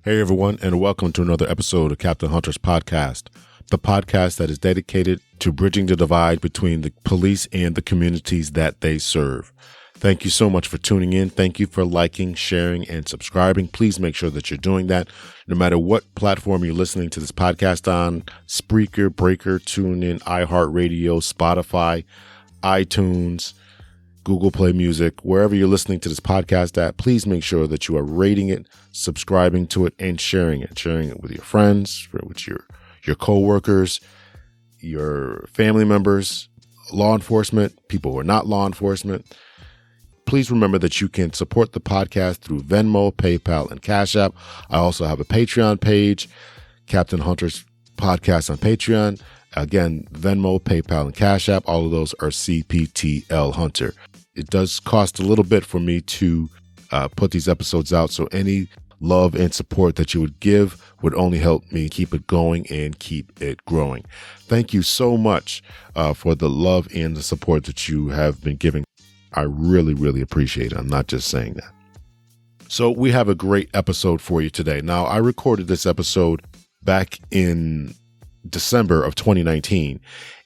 Hey everyone, and welcome to another episode of Captain Hunter's podcast, the podcast that is dedicated to bridging the divide between the police and the communities that they serve. Thank you so much for tuning in. Thank you for liking, sharing, and subscribing. Please make sure that you're doing that no matter what platform you're listening to this podcast on: Spreaker, Breaker, TuneIn, iHeartRadio, Spotify, iTunes, Google Play Music, wherever you're listening to this podcast at. Please make sure that you are rating it, subscribing to it, and sharing it with your friends, with your coworkers, your family members, law enforcement, people who are not law enforcement. Please remember that you can support the podcast through Venmo, PayPal, and Cash App. I also have a Patreon page, Captain Hunter's Podcast on Patreon. Again, Venmo, PayPal, and Cash App. All of those are CPTL Hunter. It does cost a little bit for me to put these episodes out, so any love and support that you would give would only help me keep it going and keep it growing. Thank you so much for the love and the support that you have been giving. I really, really appreciate it. I'm not just saying that. So we have a great episode for you today. Now, I recorded this episode back in December of 2019,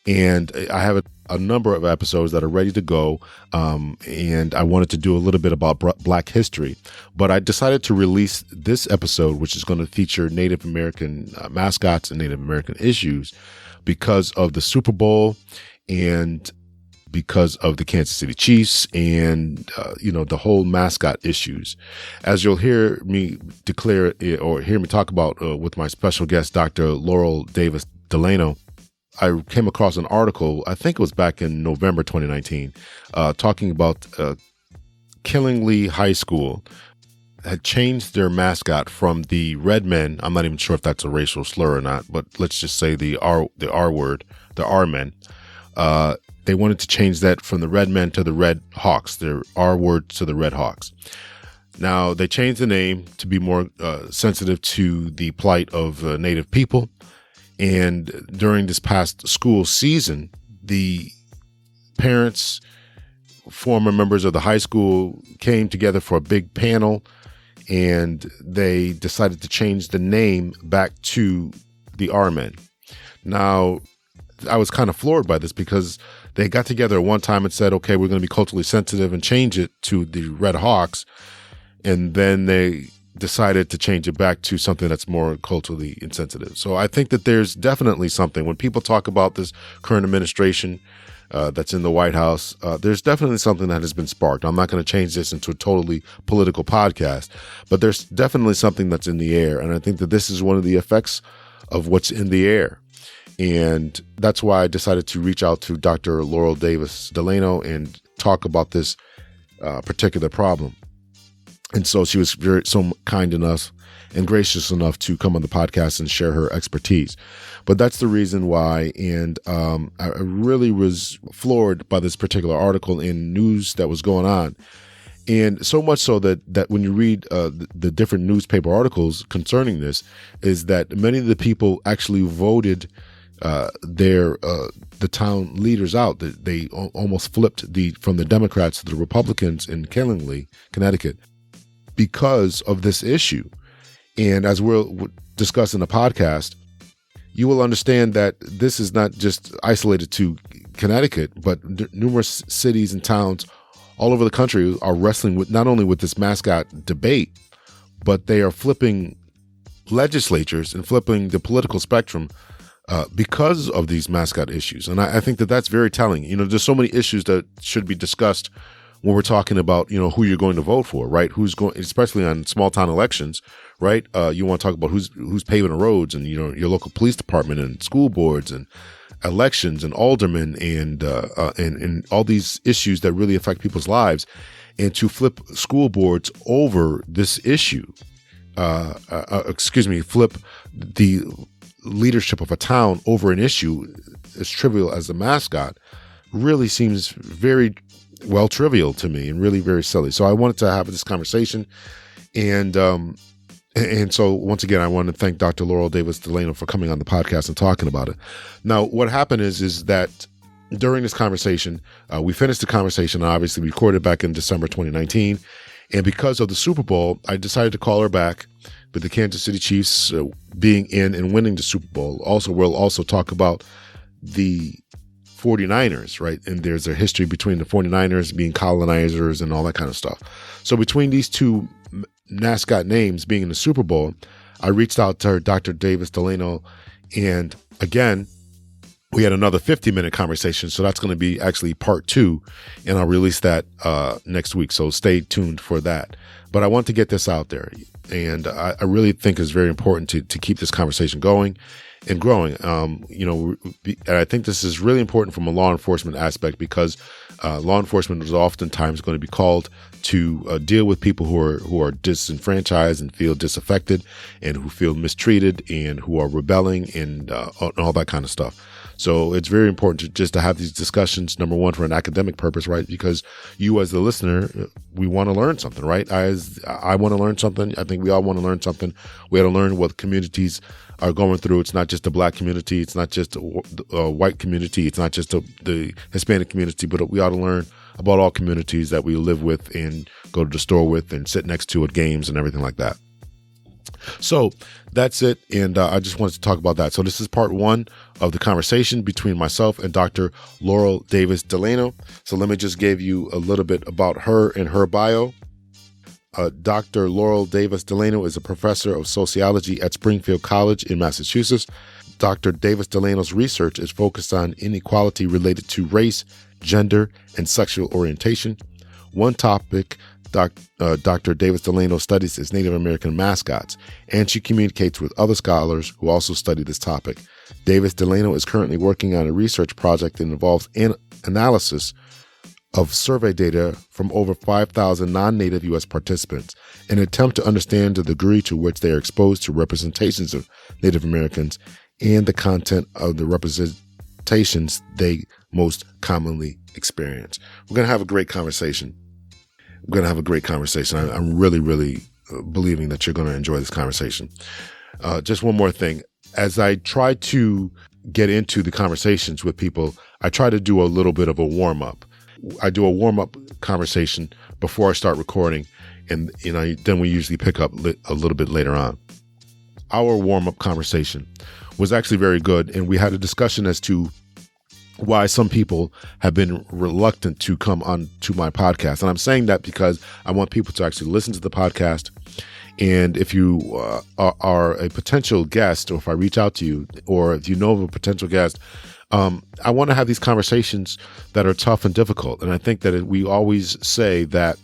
and I have a number of episodes that are ready to go, and I wanted to do a little bit about Black history, but I decided to release this episode, which is going to feature Native American mascots and Native American issues, because of the Super Bowl and because of the Kansas City Chiefs and, the whole mascot issues. As you'll hear me declare or hear me talk about with my special guest, Dr. Laurel Davis-Delano, I came across an article, I think it was back in November 2019, talking about Killingly High School had changed their mascot from the red men. I'm not even sure if that's a racial slur or not, but let's just say the R word, the R men. They wanted to change that from the red men to the red hawks, their R word to the red hawks. Now, they changed the name to be more sensitive to the plight of Native people. And during this past school season, the parents, former members of the high school came together for a big panel, and they decided to change the name back to the R-Men. Now, I was kind of floored by this because they got together at one time and said, okay, we're going to be culturally sensitive and change it to the Red Hawks. And then they decided to change it back to something that's more culturally insensitive. So I think that there's definitely something when people talk about this current administration that's in the White House, there's definitely something that has been sparked. I'm not going to change this into a totally political podcast, but there's definitely something that's in the air. And I think that this is one of the effects of what's in the air. And that's why I decided to reach out to Dr. Laurel Davis-Delano and talk about this particular problem. And so she was so kind enough and gracious enough to come on the podcast and share her expertise. But that's the reason why. And I really was floored by this particular article in news that was going on. And so much so that when you read the different newspaper articles concerning this, is that many of the people actually voted the town leaders out. They almost flipped from the Democrats to the Republicans in Killingly, Connecticut, because of this issue. And as we'll discuss in the podcast, you will understand that this is not just isolated to Connecticut, but numerous cities and towns all over the country are wrestling with not only with this mascot debate, but they are flipping legislatures and flipping the political spectrum because of these mascot issues. And I think that that's very telling. There's so many issues that should be discussed when we're talking about, who you're going to vote for, right? Who's going, especially on small town elections, right? You want to talk about who's paving the roads and, your local police department and school boards and elections and aldermen and all these issues that really affect people's lives. And to flip school boards over this issue, flip the leadership of a town over an issue as trivial as a mascot really seems very trivial to me and really very silly. So I wanted to have this conversation. And so once again, I want to thank Dr. Laurel Davis-Delano for coming on the podcast and talking about it. Now, what happened is that during this conversation, we finished the conversation, obviously recorded back in December 2019. And because of the Super Bowl, I decided to call her back with the Kansas City Chiefs being in and winning the Super Bowl. Also, we'll also talk about the 49ers, right? And there's a history between the 49ers being colonizers and all that kind of stuff. So between these two mascot names being in the Super Bowl, I reached out to Dr. Davis-Delano, and again, we had another 50-minute conversation. So that's going to be actually part 2, and I'll release that next week. So stay tuned for that. But I want to get this out there, and I really think it's very important to keep this conversation going and growing. And I think this is really important from a law enforcement aspect, because law enforcement is oftentimes going to be called to deal with people who are disenfranchised and feel disaffected and who feel mistreated and who are rebelling and all that kind of stuff. So it's very important to have these discussions, number one, for an academic purpose, right? Because you as the listener, we want to learn something, right? I want to learn something. I think we all want to learn something. We have to learn what communities are going through. It's not just the Black community. It's not just a white community. It's not just the Hispanic community, but we ought to learn about all communities that we live with and go to the store with and sit next to at games and everything like that. So that's it. And I just wanted to talk about that. So this is part 1 of the conversation between myself and Dr. Laurel Davis-Delano. So let me just give you a little bit about her and her bio. Dr. Laurel Davis-Delano is a professor of sociology at Springfield College in Massachusetts. Dr. Davis-Delano's research is focused on inequality related to race, gender, and sexual orientation. One topic Dr. Davis-Delano studies is Native American mascots, and she communicates with other scholars who also study this topic. Davis-Delano is currently working on a research project that involves analysis of survey data from over 5,000 non-Native U.S. participants in an attempt to understand the degree to which they are exposed to representations of Native Americans and the content of the representations they most commonly experience. We're going to have a great conversation. I'm really, really believing that you're going to enjoy this conversation. Just one more thing. As I try to get into the conversations with people, I try to do a little bit of a warm-up. I do a warm-up conversation before I start recording, and then we usually pick up a little bit later on. Our warm-up conversation was actually very good, and we had a discussion as to why some people have been reluctant to come on to my podcast. And I'm saying that because I want people to actually listen to the podcast. And if you are a potential guest, or if I reach out to you, or if you know of a potential guest, I want to have these conversations that are tough and difficult. And I think that we always say that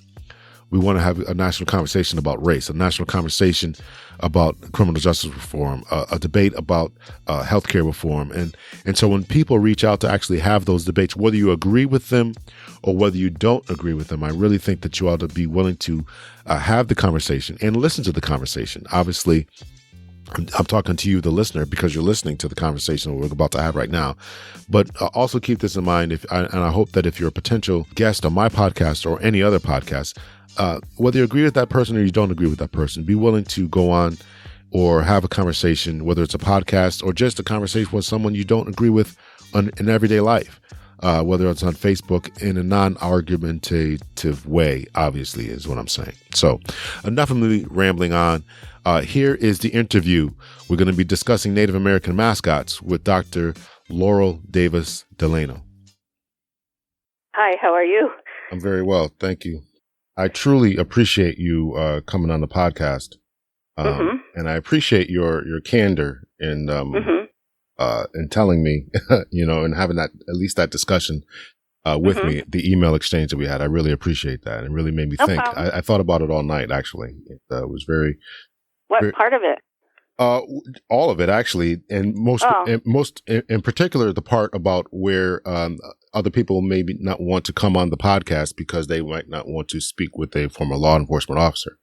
we want to have a national conversation about race, a national conversation about criminal justice reform, a debate about healthcare reform. And so when people reach out to actually have those debates, whether you agree with them or whether you don't agree with them, I really think that you ought to be willing to have the conversation and listen to the conversation. Obviously, I'm talking to you, the listener, because you're listening to the conversation we're about to have right now. But also keep this in mind, and I hope that if you're a potential guest on my podcast or any other podcast, whether you agree with that person or you don't agree with that person, be willing to go on or have a conversation, whether it's a podcast or just a conversation with someone you don't agree with in everyday life, whether it's on Facebook, in a non-argumentative way, obviously, is what I'm saying. So enough of me rambling on. Here is the interview. We're going to be discussing Native American mascots with Dr. Laurel Davis-Delano. Hi, how are you? I'm very well, thank you. I truly appreciate you coming on the podcast, and I appreciate your candor in telling me, and having that, at least that discussion with me, the email exchange that we had. I really appreciate that. It really made me think. I thought about it all night, actually. It was very... What part of it? All of it, actually, and most in particular, the part about where other people maybe not want to come on the podcast because they might not want to speak with a former law enforcement officer.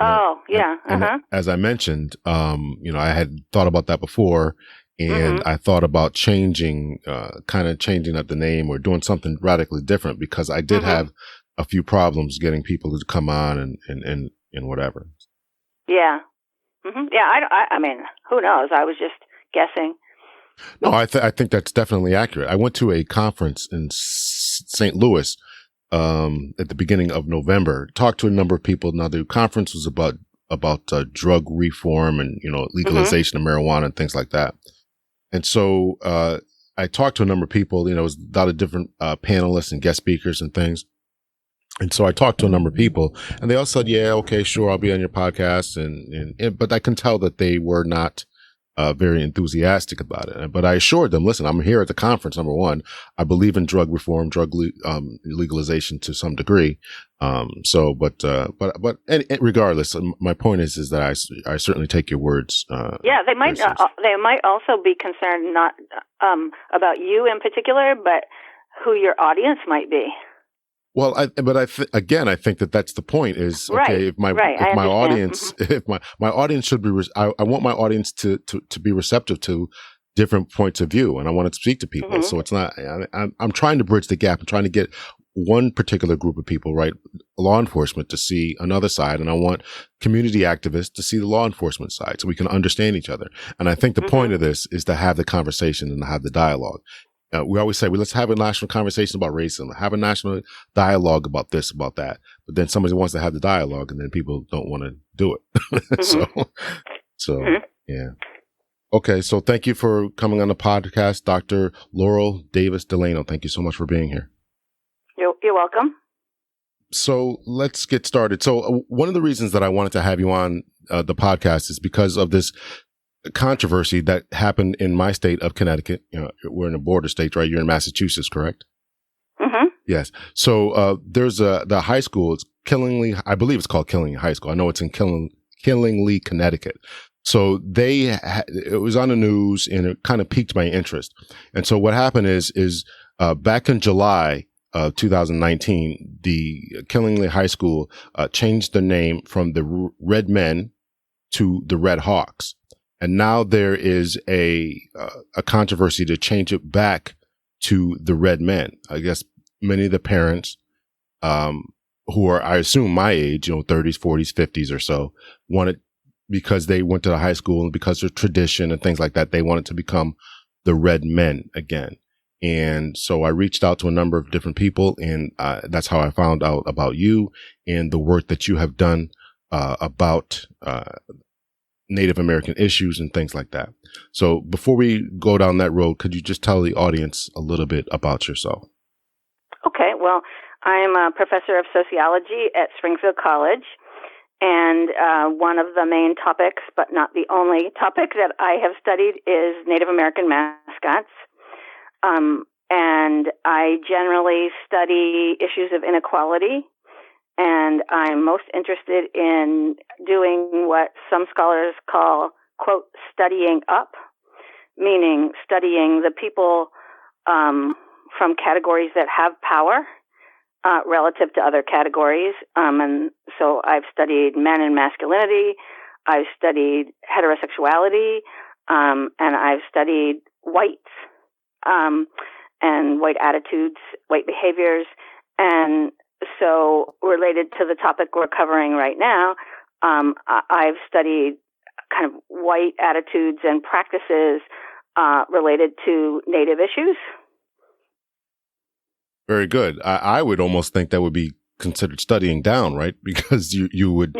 And as I mentioned, I had thought about that before, and I thought about changing up the name or doing something radically different, because I did have a few problems getting people to come on and whatever. Yeah. Yeah, I mean, who knows? I was just guessing. No, I think that's definitely accurate. I went to a conference in St. Louis at the beginning of November, talked to a number of people. Now, the conference was about about drug reform and, legalization of marijuana and things like that. And so, I talked to a number of people, it was a lot of different, panelists and guest speakers and things. And so I talked to a number of people and they all said, yeah, okay, sure. I'll be on your podcast. But I can tell that they were not, very enthusiastic about it. But I assured them, listen, I'm here at the conference. Number one, I believe in drug reform, legalization to some degree. But regardless, my point is that I certainly take your words. They might also be concerned not about you in particular, but who your audience might be. Well, I think that that's the point is, okay, if my audience, if my audience should be, I want my audience to be receptive to different points of view, and I want to speak to people. Mm-hmm. So it's not, I'm trying to bridge the gap. I'm trying to get one particular group of people, right? Law enforcement to see another side, and I want community activists to see the law enforcement side so we can understand each other. And I think the point of this is to have the conversation and to have the dialogue. We always say, let's have a national conversation about racism, have a national dialogue about this, about that. But then somebody wants to have the dialogue and then people don't want to do it. Yeah. Okay. So thank you for coming on the podcast, Dr. Laurel Davis-Delano. Thank you so much for being here. You're welcome. So let's get started. So one of the reasons that I wanted to have you on the podcast is because of this controversy that happened in my state of Connecticut. We're in a border state, right? You're in Massachusetts, correct? Mm-hmm. Yes. So there's the high school. It's I believe it's called Killingly High School. I know it's in Killingly, Connecticut. So it was on the news and it kind of piqued my interest. And so what happened is back in July of 2019, the Killingly High School changed the name from the Red Men to the Red Hawks. And now there is a controversy to change it back to the Red Men. I guess many of the parents, who are, I assume, my age, 30s, 40s, 50s or so, wanted, because they went to the high school and because of tradition and things like that, they wanted to become the Red Men again. And so I reached out to a number of different people, and that's how I found out about you and the work that you have done about Native American issues and things like that. So before we go down that road, could you just tell the audience a little bit about yourself? Okay. Well, I'm a professor of sociology at Springfield College, and one of the main topics, but not the only topic that I have studied, is Native American mascots. And I generally study issues of inequality, and I'm most interested in doing what some scholars call, quote, studying up, meaning studying the people from categories that have power relative to other categories. And so I've studied men and masculinity, I've studied heterosexuality, and I've studied whites and white attitudes, white behaviors. And so related to the topic we're covering right now, I've studied kind of white attitudes and practices related to Native issues. Very good. I would almost think that would be considered studying down, right? Because you would,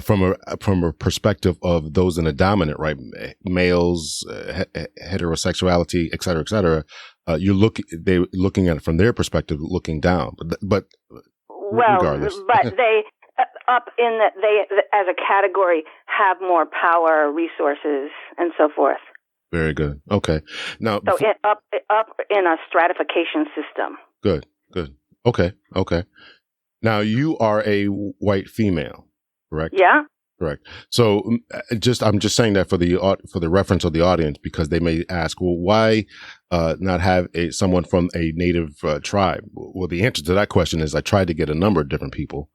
from a perspective of those in a dominant, right, males, heterosexuality, et cetera, they're looking at it from their perspective, looking down. But regardless, but they up in that they, as a category, have more power, resources, and so forth. Very good. Okay. Now, so up in a stratification system. Good. Okay. Now you are a white female, correct? Yeah. Correct. So I'm just saying that for the reference of the audience, because they may ask, well, why not have someone from a Native tribe? Well, the answer to that question is I tried to get a number of different people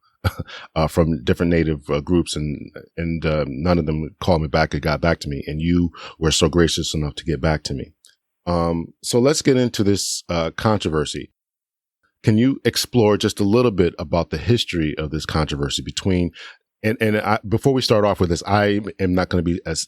from different Native groups, and none of them called me back or got back to me. And you were so gracious enough to get back to me. So let's get into this controversy. Can you explore just a little bit about the history of this controversy between? And before we start off with this, I am not going to be as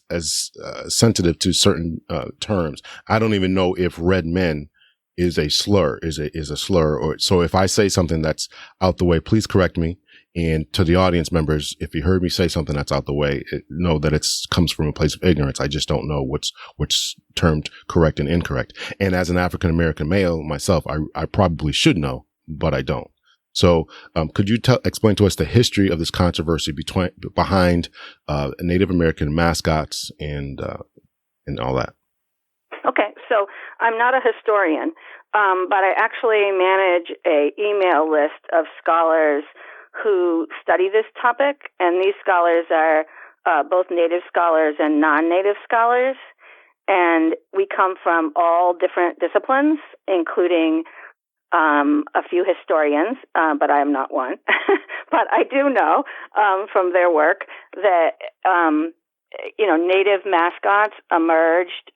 sensitive to certain terms. I don't even know if red men is a slur, is a slur, or so. If I say something that's out the way, please correct me. And to the audience members, if you heard me say something that's out the way, know that it comes from a place of ignorance. I just don't know what's termed correct and incorrect. And as an African American male myself, I probably should know, but I don't. So, could you explain to us the history of this controversy behind Native American mascots and all that? Okay, so I'm not a historian, but I actually manage a email list of scholars who study this topic, and these scholars are both Native scholars and non-Native scholars, and we come from all different disciplines, including a few historians, but I am not one. But I do know from their work that Native mascots emerged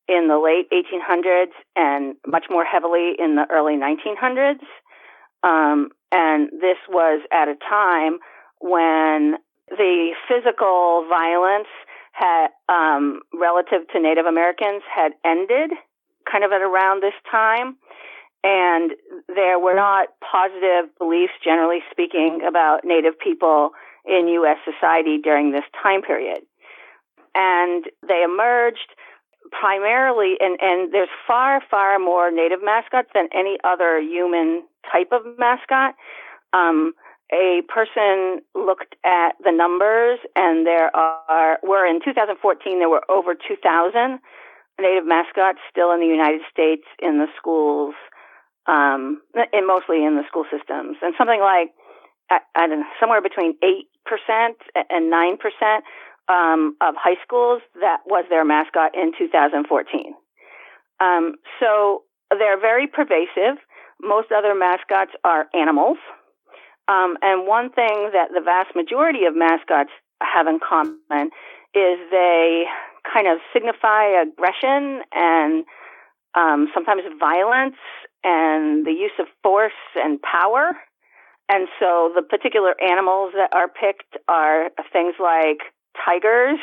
in the late 1800s and much more heavily in the early 1900s. And this was at a time when the physical violence had, relative to Native Americans had ended kind of at around this time. And there were not positive beliefs, generally speaking, about Native people in U.S. society during this time period. And they emerged primarily, and there's far, far more Native mascots than any other human type of mascot. A person looked at the numbers, and in 2014, there were over 2,000 Native mascots still in the United States in the schools, and mostly in the school systems. And something like, I don't know, somewhere between 8% and 9% of high schools, that was their mascot in 2014. So they're very pervasive. Most other mascots are animals. And one thing that the vast majority of mascots have in common is they kind of signify aggression and sometimes violence and the use of force and power. And so the particular animals that are picked are things like tigers.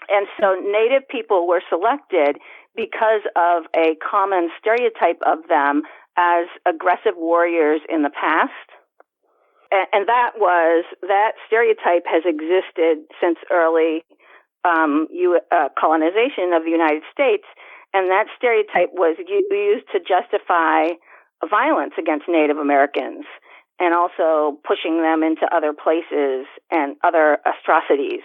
And so Native people were selected because of a common stereotype of them as aggressive warriors in the past. And that stereotype has existed since early colonization of the United States. And that stereotype was used to justify violence against Native Americans and also pushing them into other places and other atrocities.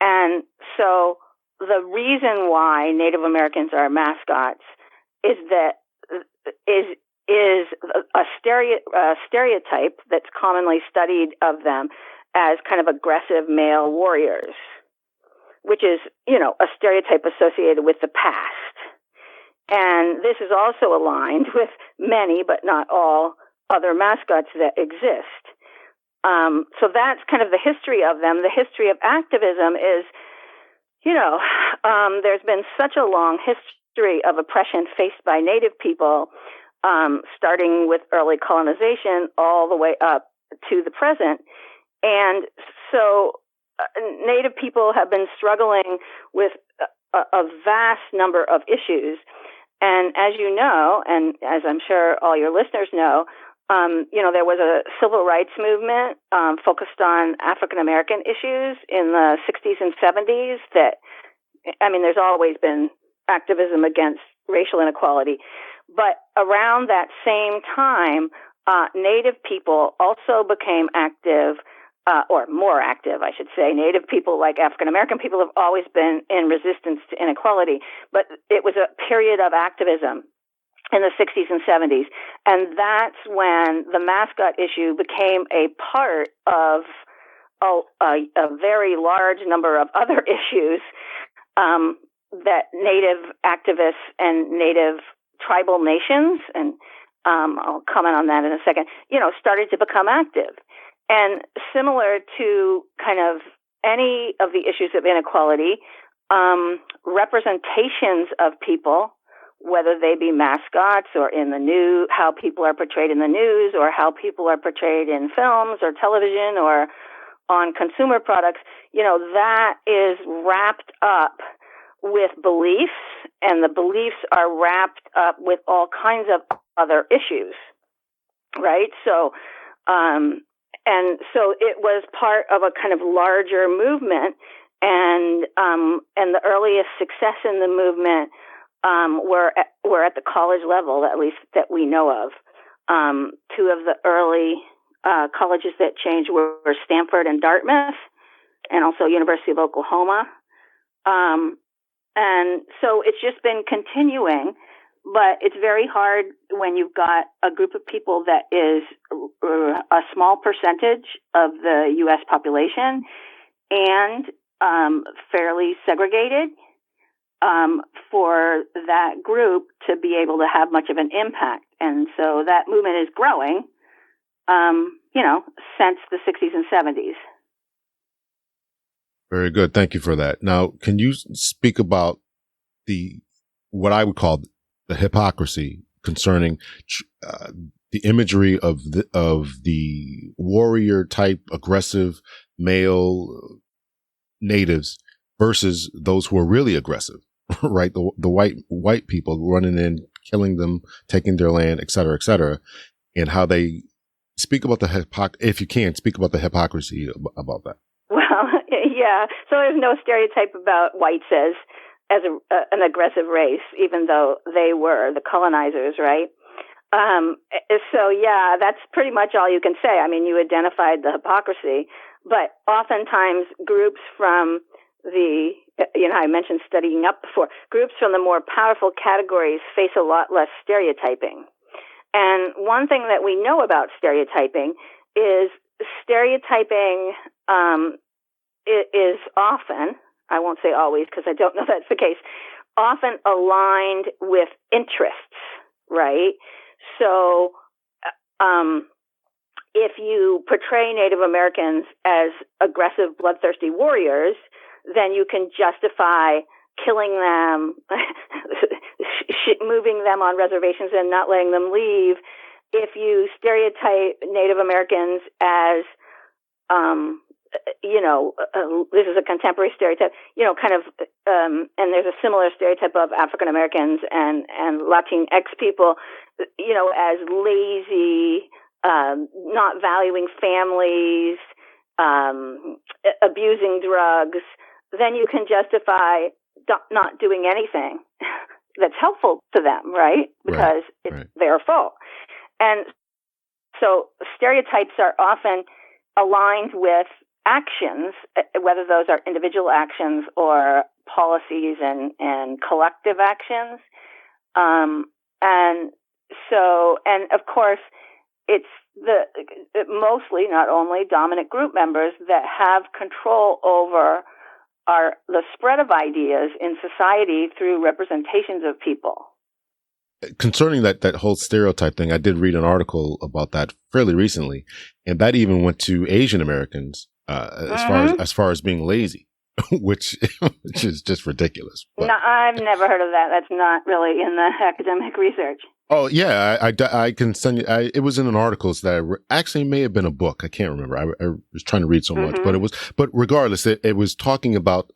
And so the reason why Native Americans are mascots is a stereotype that's commonly studied of them as kind of aggressive male warriors, which is, a stereotype associated with the past. And this is also aligned with many, but not all, other mascots that exist. So that's kind of the history of them. The history of activism is, there's been such a long history of oppression faced by Native people, starting with early colonization all the way up to the present. And so Native people have been struggling with a vast number of issues. And as you know, and as I'm sure all your listeners know, there was a civil rights movement focused on African American issues in the 60s and 70s there's always been activism against racial inequality. But around that same time, Native people also became active, or more active, I should say. Native people, like African American people, have always been in resistance to inequality. But it was a period of activism in the 60s and 70s. And that's when the mascot issue became a part of a very large number of other issues that Native activists and Native tribal nations, and I'll comment on that in a second, started to become active. And similar to kind of any of the issues of inequality, representations of people, whether they be mascots or in the news, how people are portrayed in the news, or how people are portrayed in films or television or on consumer products, that is wrapped up with beliefs, and the beliefs are wrapped up with all kinds of other issues. right? So it was part of a kind of larger movement, and the earliest success in the movement were at the college level, at least that we know of. Two of the early colleges that changed were Stanford and Dartmouth, and also University of Oklahoma. And so it's just been continuing, but it's very hard when you've got a group of people that is a small percentage of the U.S. population and fairly segregated, for that group to be able to have much of an impact. And so that movement is growing, since the 60s and 70s. Very good. Thank you for that. Now, can you speak about what I would call the hypocrisy concerning the imagery of the warrior type aggressive male natives versus those who are really aggressive, right? The white people running in, killing them, taking their land, et cetera, and how they speak about if you can speak about the hypocrisy about that. Well, yeah. So there's no stereotype about whites as an aggressive race, even though they were the colonizers, right? So yeah, that's pretty much all you can say. I mean, you identified the hypocrisy, but oftentimes groups from I mentioned studying up before, groups from the more powerful categories face a lot less stereotyping. And one thing that we know about stereotyping is stereotyping is often, I won't say always because I don't know that's the case, often aligned with interests, right? So if you portray Native Americans as aggressive, bloodthirsty warriors, then you can justify killing them, moving them on reservations and not letting them leave. If you stereotype Native Americans as, this is a contemporary stereotype, and there's a similar stereotype of African Americans and Latinx people, as lazy, not valuing families, abusing drugs, then you can justify not doing anything that's helpful to them, right? Because it's their fault. And so stereotypes are often aligned with actions, whether those are individual actions or policies and collective actions. And of course, it's mostly, not only dominant group members that have control over the spread of ideas in society through representations of people. Concerning that whole stereotype thing, I did read an article about that fairly recently, and that even went to Asian Americans as far as being lazy, which is just ridiculous. But. No, I've never heard of that. That's not really in the academic research. Oh yeah, I can send you. It was in an article that actually may have been a book. I can't remember. I was trying to read so much, but regardless, it was talking about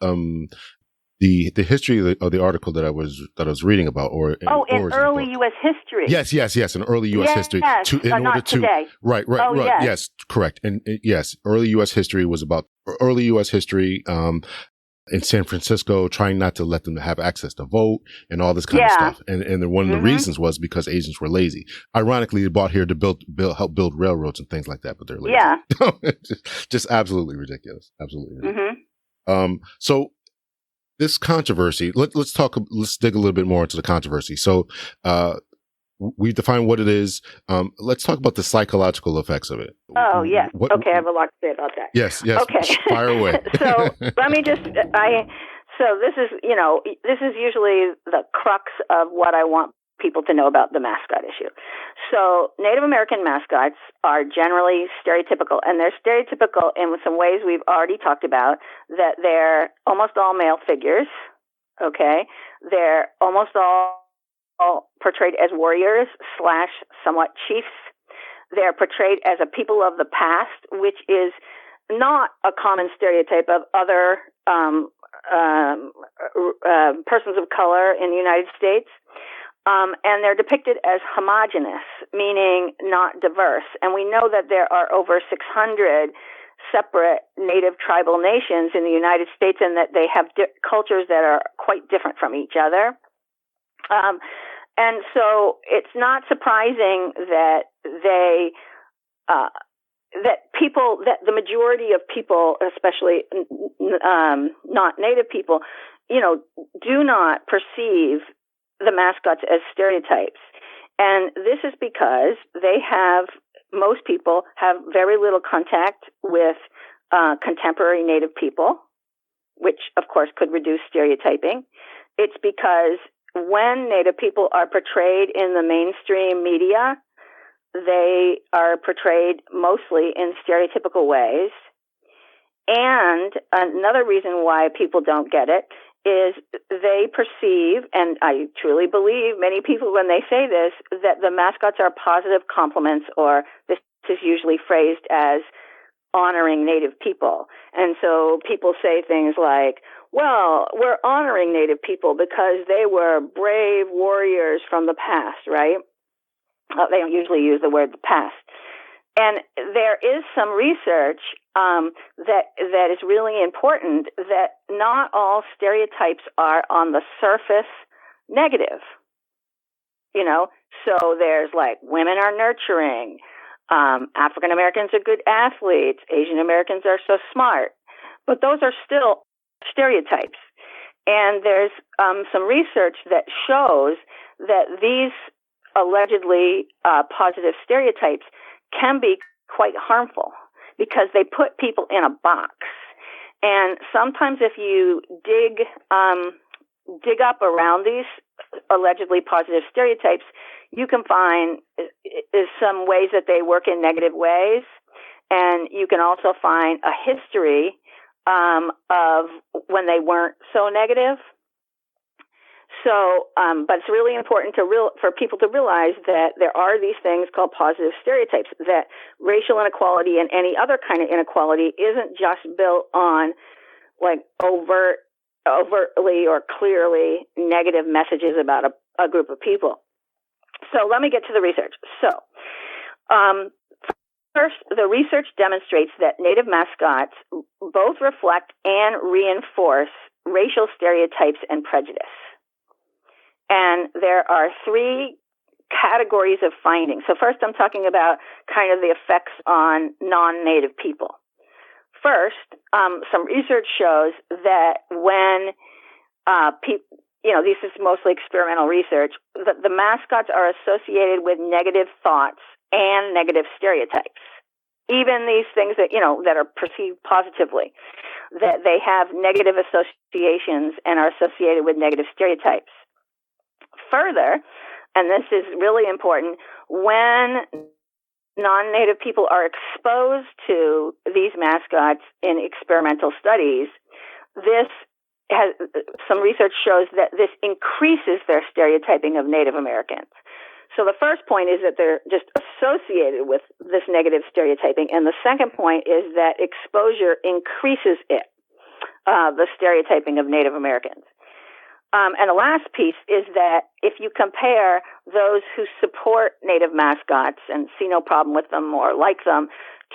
the history of the article that I was reading about, in early U.S. history. Yes, in early U.S. history. Today. Right. Yes, correct. And yes, early U.S. history was about early U.S. history. In San Francisco, trying not to let them have access to vote and all this kind of stuff. And then one of the reasons was because Asians were lazy. Ironically, they brought here to help build railroads and things like that, but they're lazy. Yeah. just absolutely ridiculous. Absolutely ridiculous. So this controversy, let's dig a little bit more into the controversy. So, we define what it is. Let's talk about the psychological effects of it. Oh, yes. Okay, I have a lot to say about that. Yes. Okay. Fire away. So let me just, so this is usually the crux of what I want people to know about the mascot issue. So Native American mascots are generally stereotypical, and they're stereotypical in some ways we've already talked about, that they're almost all male figures, okay? They're almost all portrayed as warriors / somewhat chiefs. They're portrayed as a people of the past, which is not a common stereotype of other persons of color in the United States. And they're depicted as homogenous, meaning not diverse. And we know that there are over 600 separate native tribal nations in the United States, and that they have cultures that are quite different from each other. And so it's not surprising that that the majority of people, especially not native people, do not perceive the mascots as stereotypes. And this is because most people have very little contact with contemporary native people, which of course could reduce stereotyping. It's because when native people are portrayed in the mainstream media, they are portrayed mostly in stereotypical ways. And another reason why people don't get it is they perceive, and I truly believe many people when they say this, that the mascots are positive compliments, or this is usually phrased as honoring native people. And so people say things like, well, we're honoring native people because they were brave warriors from the past, right? They don't usually use the word the past. And there is some research that is really important, that not all stereotypes are on the surface negative. So there's like women are nurturing, African Americans are good athletes, Asian Americans are so smart, but those are still stereotypes. And there's some research that shows that these allegedly positive stereotypes can be quite harmful because they put people in a box. And sometimes if you dig up around these allegedly positive stereotypes, you can find some ways that they work in negative ways. And you can also find a history of when they weren't so negative. So, but it's really important for people to realize that there are these things called positive stereotypes, that racial inequality and any other kind of inequality isn't just built on like overtly or clearly negative messages about a group of people. So let me get to the research. So, first, the research demonstrates that native mascots both reflect and reinforce racial stereotypes and prejudice. And there are three categories of findings. So first, I'm talking about kind of the effects on non-native people. First, some research shows that when this is mostly experimental research, that the mascots are associated with negative thoughts and negative stereotypes. Even these things that are perceived positively, that they have negative associations and are associated with negative stereotypes. Further, and this is really important, when non-native people are exposed to these mascots in experimental studies, some research shows that this increases their stereotyping of Native Americans. So the first point is that they're just associated with this negative stereotyping, and the second point is that exposure increases the stereotyping of Native Americans. And the last piece is that if you compare those who support native mascots and see no problem with them or like them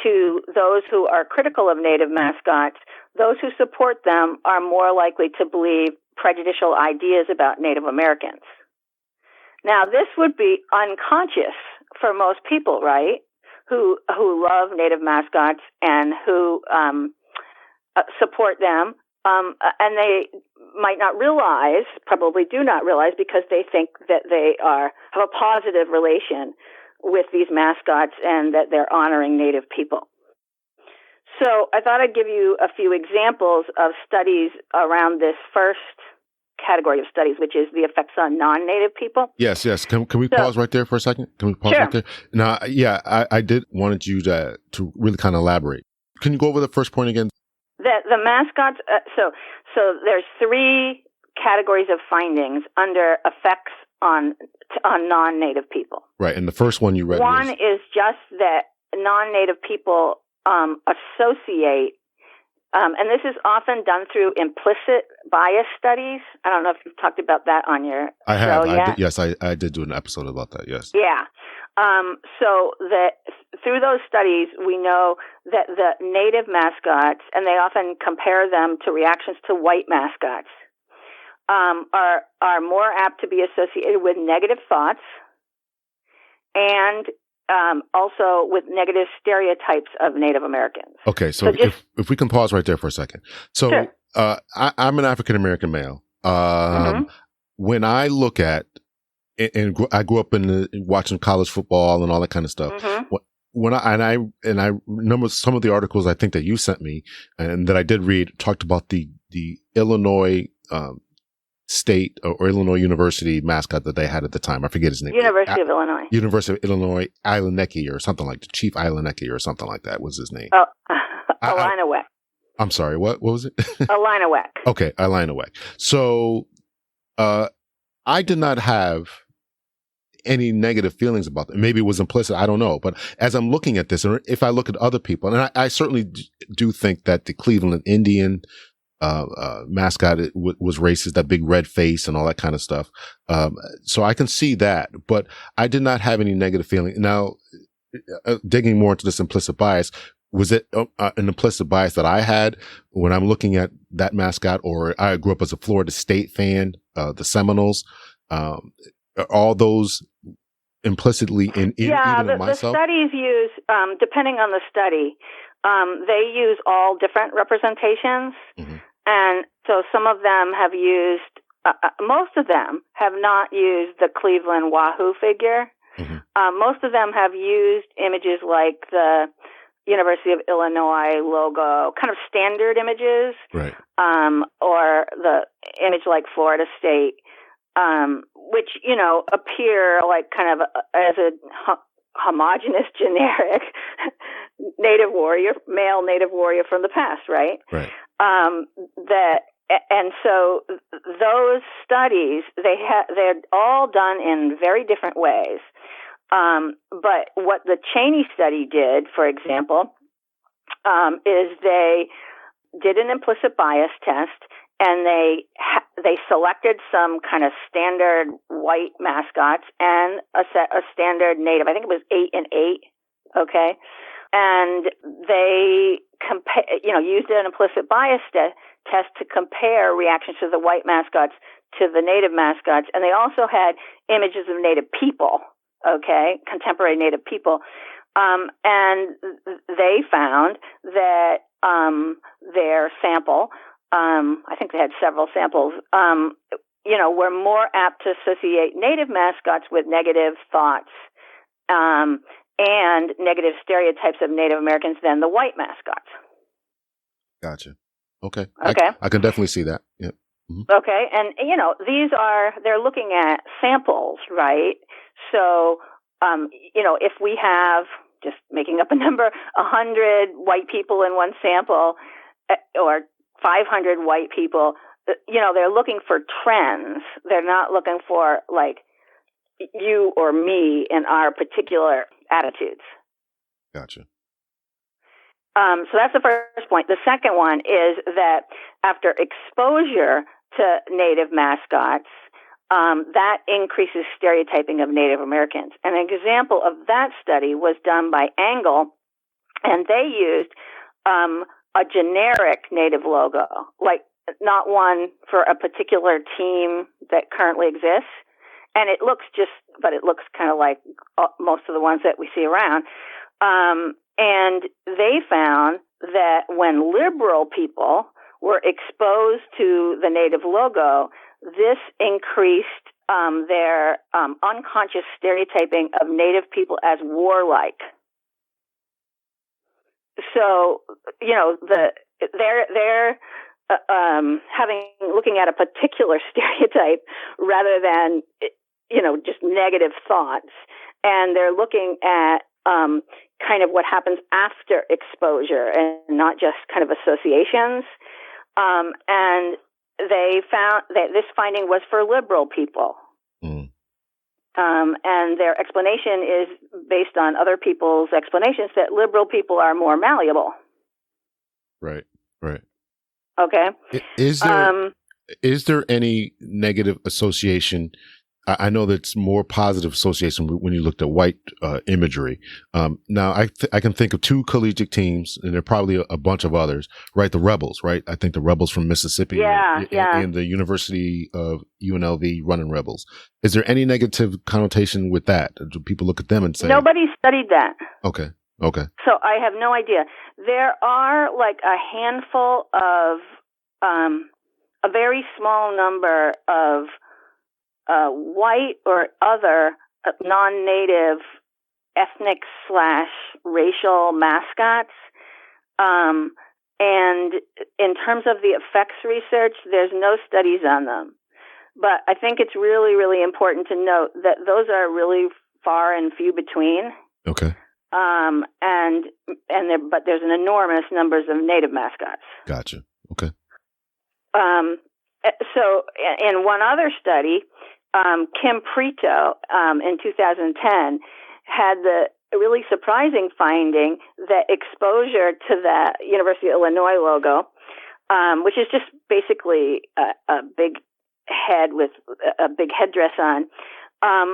to those who are critical of native mascots, those who support them are more likely to believe prejudicial ideas about Native Americans. Now, this would be unconscious for most people, right, who love native mascots and who support them. And they might not realize, probably do not realize, because they think that they have a positive relation with these mascots and that they're honoring native people. So I thought I'd give you a few examples of studies around this first category of studies, which is the effects on non-native people. Yes. Can we pause right there for a second? Can we pause sure. right there? Now, I wanted you to really kind of elaborate. Can you go over the first point again? The mascots, so there's three categories of findings under effects on non-native people. Right, and the first one you read One is just that non-native people associate And this is often done through implicit bias studies. I don't know if you've talked about that on your I have. show yet. I did do an episode about that, yes. Yeah. So that through those studies, we know that the native mascots, and they often compare them to reactions to white mascots, are more apt to be associated with negative thoughts and also with negative stereotypes of Native Americans. Okay, so if we can pause right there for a second. So sure. I'm an African American male. When I look at, and I grew up watching college football and all that kind of stuff. When I remember some of the articles I think that you sent me and that I did read talked about the Illinois State or Illinois University mascot that they had at the time. I forget his name. University of Illinois. University of Illinois, Islanecki or something like that. Chief Islanecki or something like that was his name. Oh, Ilinawek. I'm sorry. What was it? Ilinawek. Okay, Ilinawek. So, I did not have any negative feelings about it. Maybe it was implicit. I don't know. But as I'm looking at this, or if I look at other people, and I certainly do think that the Cleveland Indian mascot was racist, that big red face and all that kind of stuff. So I can see that, but I did not have any negative feeling. Now, digging more into this implicit bias, was it an implicit bias that I had when I'm looking at that mascot, or I grew up as a Florida State fan, the Seminoles, all those implicitly even in myself? The studies use, depending on the study, they use all different representations. And so some of them have used, most of them have not used the Cleveland Wahoo figure. Most of them have used images like the University of Illinois logo, kind of standard images, right? Or the image like Florida State, which, appear like kind of as a homogenous, generic male native warrior from the past, right? Right. And so those studies, they're all done in very different ways. But what the Cheney study did, for example, is they did an implicit bias test, and they selected some kind of standard white mascots and a standard native. I think it was 8 and 8. Okay. And they used an implicit bias test to compare reactions to the white mascots to the native mascots. And they also had images of native people, okay, contemporary native people. And they found that their sample, I think they had several samples, were more apt to associate native mascots with negative thoughts and negative stereotypes of Native Americans than the white mascots. Gotcha. Okay. Okay. I can definitely see that. Yeah. Okay. And, they're looking at samples, right? So, if we have, just making up a number, 100 white people in one sample or 500 white people, they're looking for trends. They're not looking for, like, you or me in our particular attitudes. Gotcha. So that's the first point. The second one is that after exposure to native mascots, that increases stereotyping of Native Americans. And an example of that study was done by Angle, and they used a generic native logo, like not one for a particular team that currently exists. And it looks kind of like most of the ones that we see around. And they found that when liberal people were exposed to the native logo, this increased their unconscious stereotyping of native people as warlike. So, they're looking at a particular stereotype rather than, just negative thoughts. And they're looking at kind of what happens after exposure and not just kind of associations. And they found that this finding was for liberal people. And their explanation is based on other people's explanations that liberal people are more malleable. Right. Right. Okay. Is there any negative association? I know that's more positive association when you looked at white imagery. Now, I can think of two collegiate teams, and there are probably a bunch of others, right? The Rebels, right? I think the Rebels from Mississippi and the University of UNLV running Rebels. Is there any negative connotation with that? Do people look at them and say... Nobody studied that. Okay. So I have no idea. There are like a handful of, a very small number of white or other non-native ethnic/racial mascots. And in terms of the effects research, there's no studies on them. But I think it's really, really important to note that those are really far and few between. Okay. But there's an enormous numbers of native mascots. Gotcha. Okay. So in one other study, Kim Prito in 2010 had the really surprising finding that exposure to the University of Illinois logo, which is just basically a big head with a big headdress on,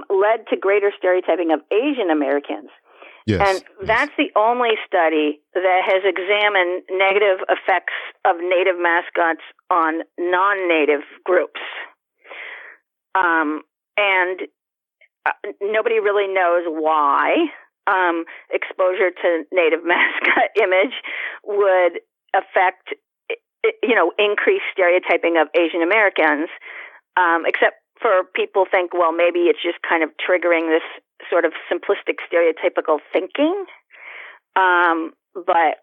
led to greater stereotyping of Asian Americans. Yes, and that's the only study that has examined negative effects of native mascots on non-native groups. And nobody really knows why exposure to native mascot image would affect, increase stereotyping of Asian Americans, except for people think, well, maybe it's just kind of triggering this sort of simplistic stereotypical thinking. But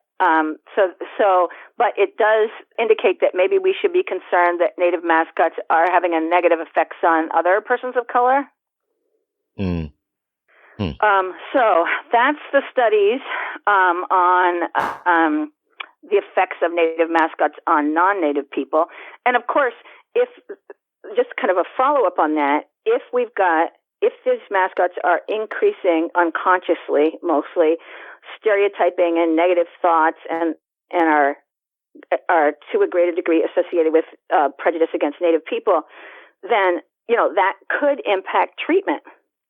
it does indicate that maybe we should be concerned that native mascots are having a negative effects on other persons of color. So that's the studies on the effects of native mascots on non-native people. And of course, if just kind of a follow-up on that, if these mascots are increasing unconsciously, mostly stereotyping and negative thoughts, and are to a greater degree associated with prejudice against native people, then that could impact treatment,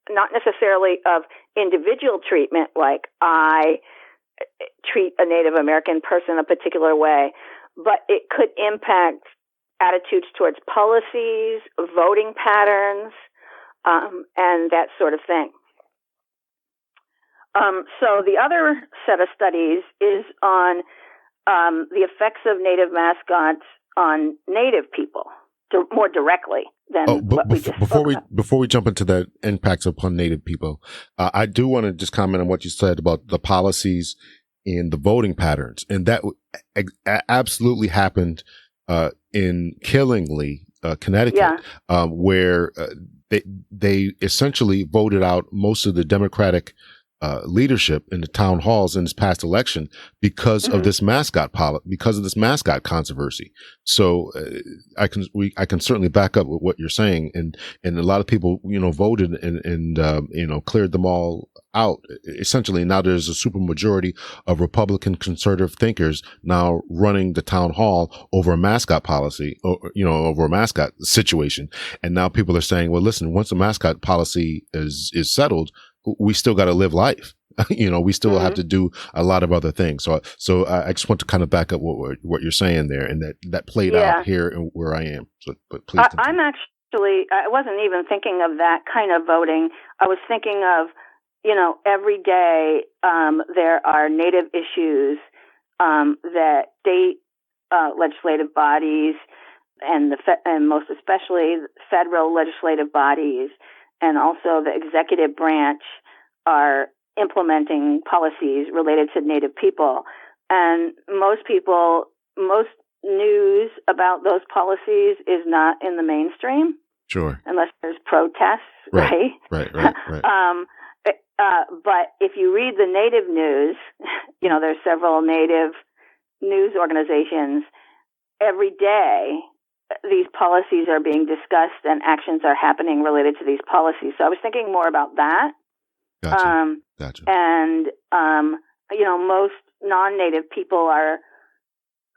not necessarily of individual treatment, like I treat a Native American person a particular way, but it could impact attitudes towards policies, voting patterns, and that sort of thing. So the other set of studies is on the effects of native mascots on native people more directly than what we just spoke about. Before we jump into the impacts upon native people, I do want to just comment on what you said about the policies and the voting patterns, and that absolutely happened in Killingly, Connecticut, where they essentially voted out most of the Democratic leadership in the town halls in this past election because of this mascot because of this mascot controversy. So I can certainly back up with what you're saying, and a lot of people voted and cleared them all out. Essentially, now there's a super majority of Republican conservative thinkers now running the town hall over a mascot policy, or over a mascot situation. And now people are saying, well, listen, once the mascot policy is settled, we still got to live life. We still have to do a lot of other things. So I just want to kind of back up what you're saying there, and that played out here where I am. So, but please. I wasn't even thinking of that kind of voting. I was thinking of, every day there are Native issues that state legislative bodies and most especially federal legislative bodies and also the executive branch are implementing policies related to Native people. And most news about those policies is not in the mainstream. Sure. Unless there's protests, right? Right. But if you read the Native news, there's several Native news organizations. Every day, these policies are being discussed and actions are happening related to these policies. So I was thinking more about that. Gotcha. And, most non-Native people are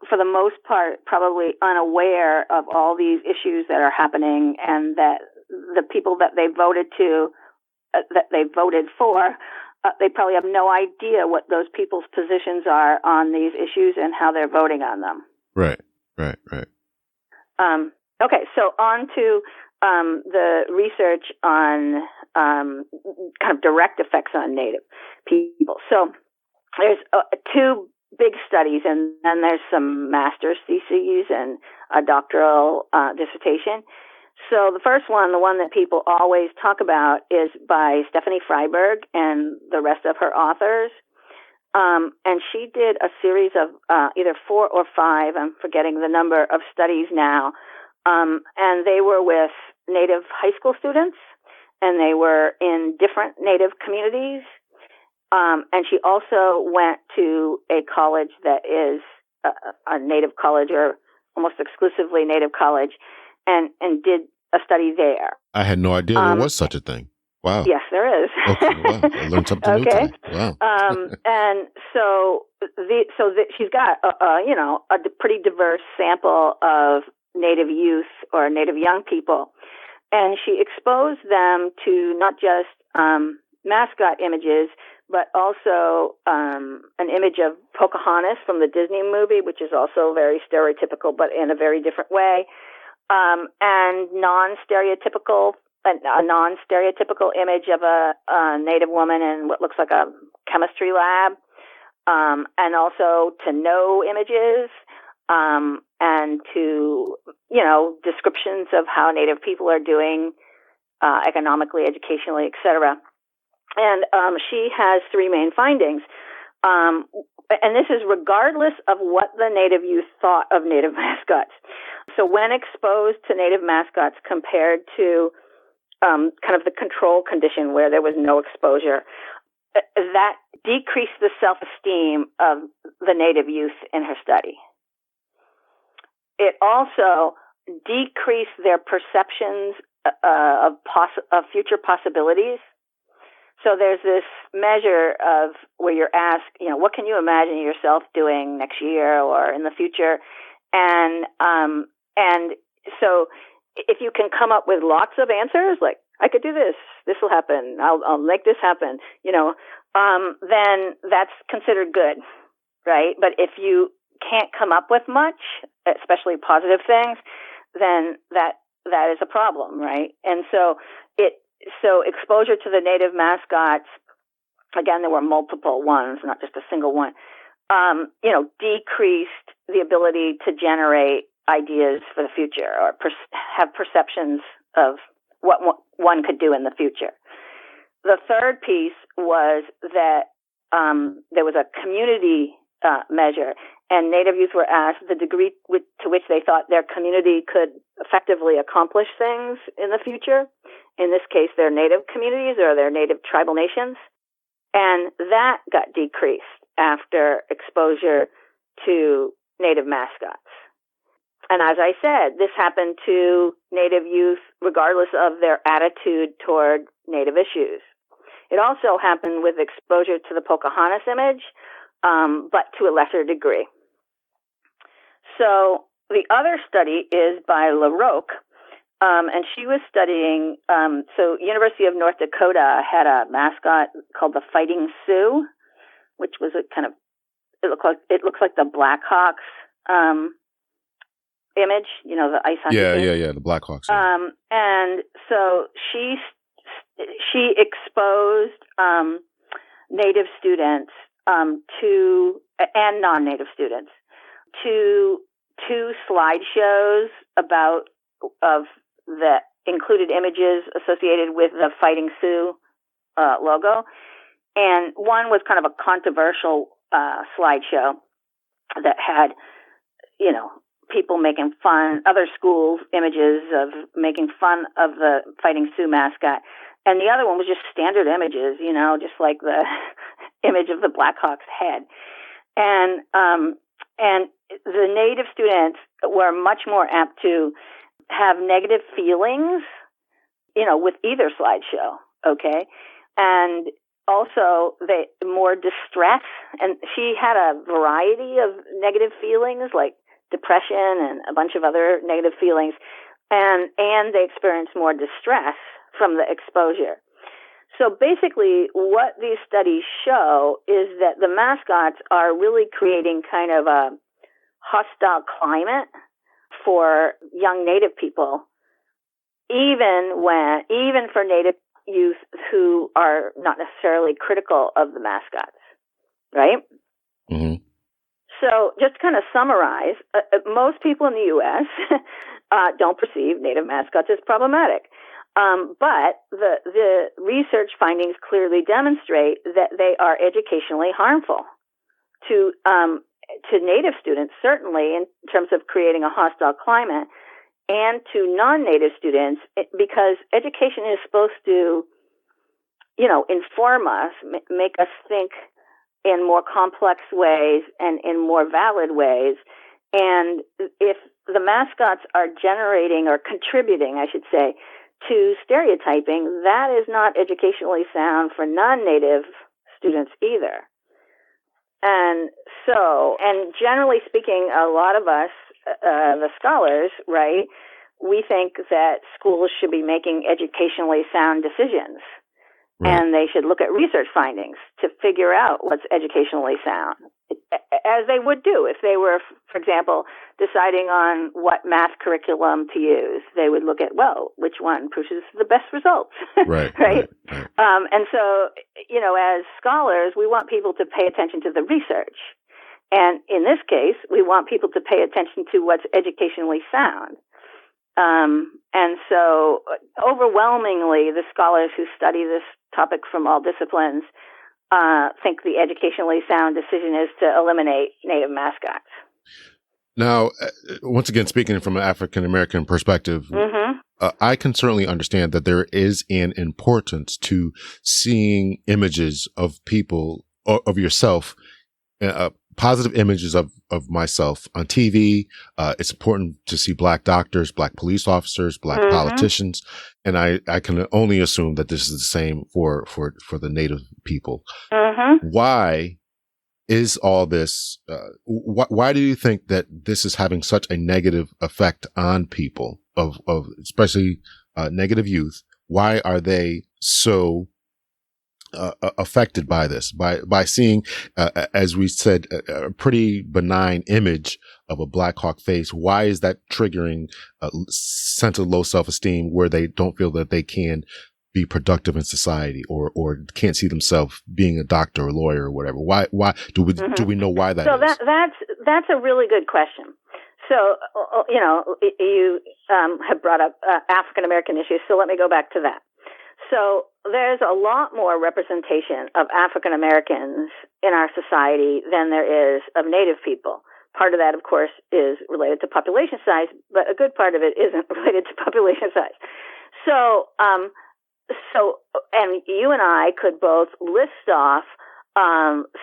for the most part, probably unaware of all these issues that are happening, and that the people that they voted for, they probably have no idea what those people's positions are on these issues and how they're voting on them. Right. Okay, so on to the research on kind of direct effects on Native people. So there's two big studies, and then there's some master's theses and a doctoral dissertation. So the first one, the one that people always talk about, is by Stephanie Freiberg and the rest of her authors. And she did a series of either 4 or 5, I'm forgetting the number, of studies now. And they were with Native high school students, and they were in different Native communities. And she also went to a college that is a Native college, or almost exclusively Native college, and did a study there. I had no idea there was such a thing. Wow. Yes, there is. Okay, wow. I learned something new today. Wow. And so she's got a pretty diverse sample of Native youth or Native young people, and she exposed them to not just mascot images, but also an image of Pocahontas from the Disney movie, which is also very stereotypical, but in a very different way, and a non-stereotypical image of a Native woman in what looks like a chemistry lab, and also to know images, and to, descriptions of how Native people are doing economically, educationally, etc. And she has 3 main findings. And this is regardless of what the Native youth thought of Native mascots. So when exposed to Native mascots compared to kind of the control condition where there was no exposure, that decreased the self-esteem of the Native youth in her study. It also decreased their perceptions of future possibilities. So there's this measure of where you're asked, what can you imagine yourself doing next year or in the future? And so if you can come up with lots of answers, like, I could do this, this will happen, I'll make this happen, then that's considered good, right? But if you can't come up with much, especially positive things, then that is a problem, right? And so exposure to the Native mascots, again, there were multiple ones, not just a single one, decreased the ability to generate ideas for the future or have perceptions of what one could do in the future. The third piece was that there was a community measure, and Native youth were asked the degree to which they thought their community could effectively accomplish things in the future. In this case, their Native communities or their Native tribal nations. And that got decreased after exposure to Native mascots. And as I said, this happened to Native youth regardless of their attitude toward Native issues. It also happened with exposure to the Pocahontas image, but to a lesser degree. So the other study is by LaRoque, and she was studying, so University of North Dakota had a mascot called the Fighting Sioux, which was a kind of, it looks like the Blackhawks image, the ice hockey team. Yeah, the Blackhawks. Yeah. And so she exposed Native students and non-Native students to 2 slideshows of the included images associated with the Fighting Sioux logo. And one was kind of a controversial slideshow that had, people making fun, other schools' images of making fun of the Fighting Sioux mascot. And the other one was just standard images, just like the image of the Blackhawks head. And the Native students were much more apt to have negative feelings, with either slideshow, okay? And also more distress, and she had a variety of negative feelings like depression and a bunch of other negative feelings, and they experienced more distress from the exposure. So basically, what these studies show is that the mascots are really creating kind of a hostile climate for young Native people, even for Native youth who are not necessarily critical of the mascots, right? Mm-hmm. So just to kind of summarize, most people in the U.S. Don't perceive Native mascots as problematic. But the research findings clearly demonstrate that they are educationally harmful to Native students, certainly in terms of creating a hostile climate, and to non-Native students, because education is supposed to, inform us, make us think in more complex ways and in more valid ways. And if the mascots are generating or contributing, I should say, to stereotyping, that is not educationally sound for non-Native students either. And generally speaking, a lot of us, the scholars, right, we think that schools should be making educationally sound decisions. Right. And they should look at research findings to figure out what's educationally sound, as they would do if they were, for example, deciding on what math curriculum to use. They would look at, which one produces the best results, right? Right. And so, as scholars, we want people to pay attention to the research. And in this case, we want people to pay attention to what's educationally sound. And so overwhelmingly, the scholars who study this topic from all disciplines think the educationally sound decision is to eliminate Native mascots. Now, once again, speaking from an African-American perspective, I can certainly understand that there is an importance to seeing images of people, of yourself, positive images of myself on TV. It's important to see Black doctors, Black police officers, Black politicians. And I can only assume that this is the same for the Native people. Why is all this, why do you think that this is having such a negative effect on people of especially, negative youth? Why are they so affected by this, by seeing, as we said, a pretty benign image of a Black Hawk face? Why is that triggering a sense of low self-esteem where they don't feel that they can be productive in society or can't see themselves being a doctor or lawyer or whatever? Why do we know why that is? So that's a really good question. So, you have brought up African American issues, so let me go back to that. So there's a lot more representation of African Americans in our society than there is of Native people. Part of that, of course, is related to population size, but a good part of it isn't related to population size. So, and you and I could both list off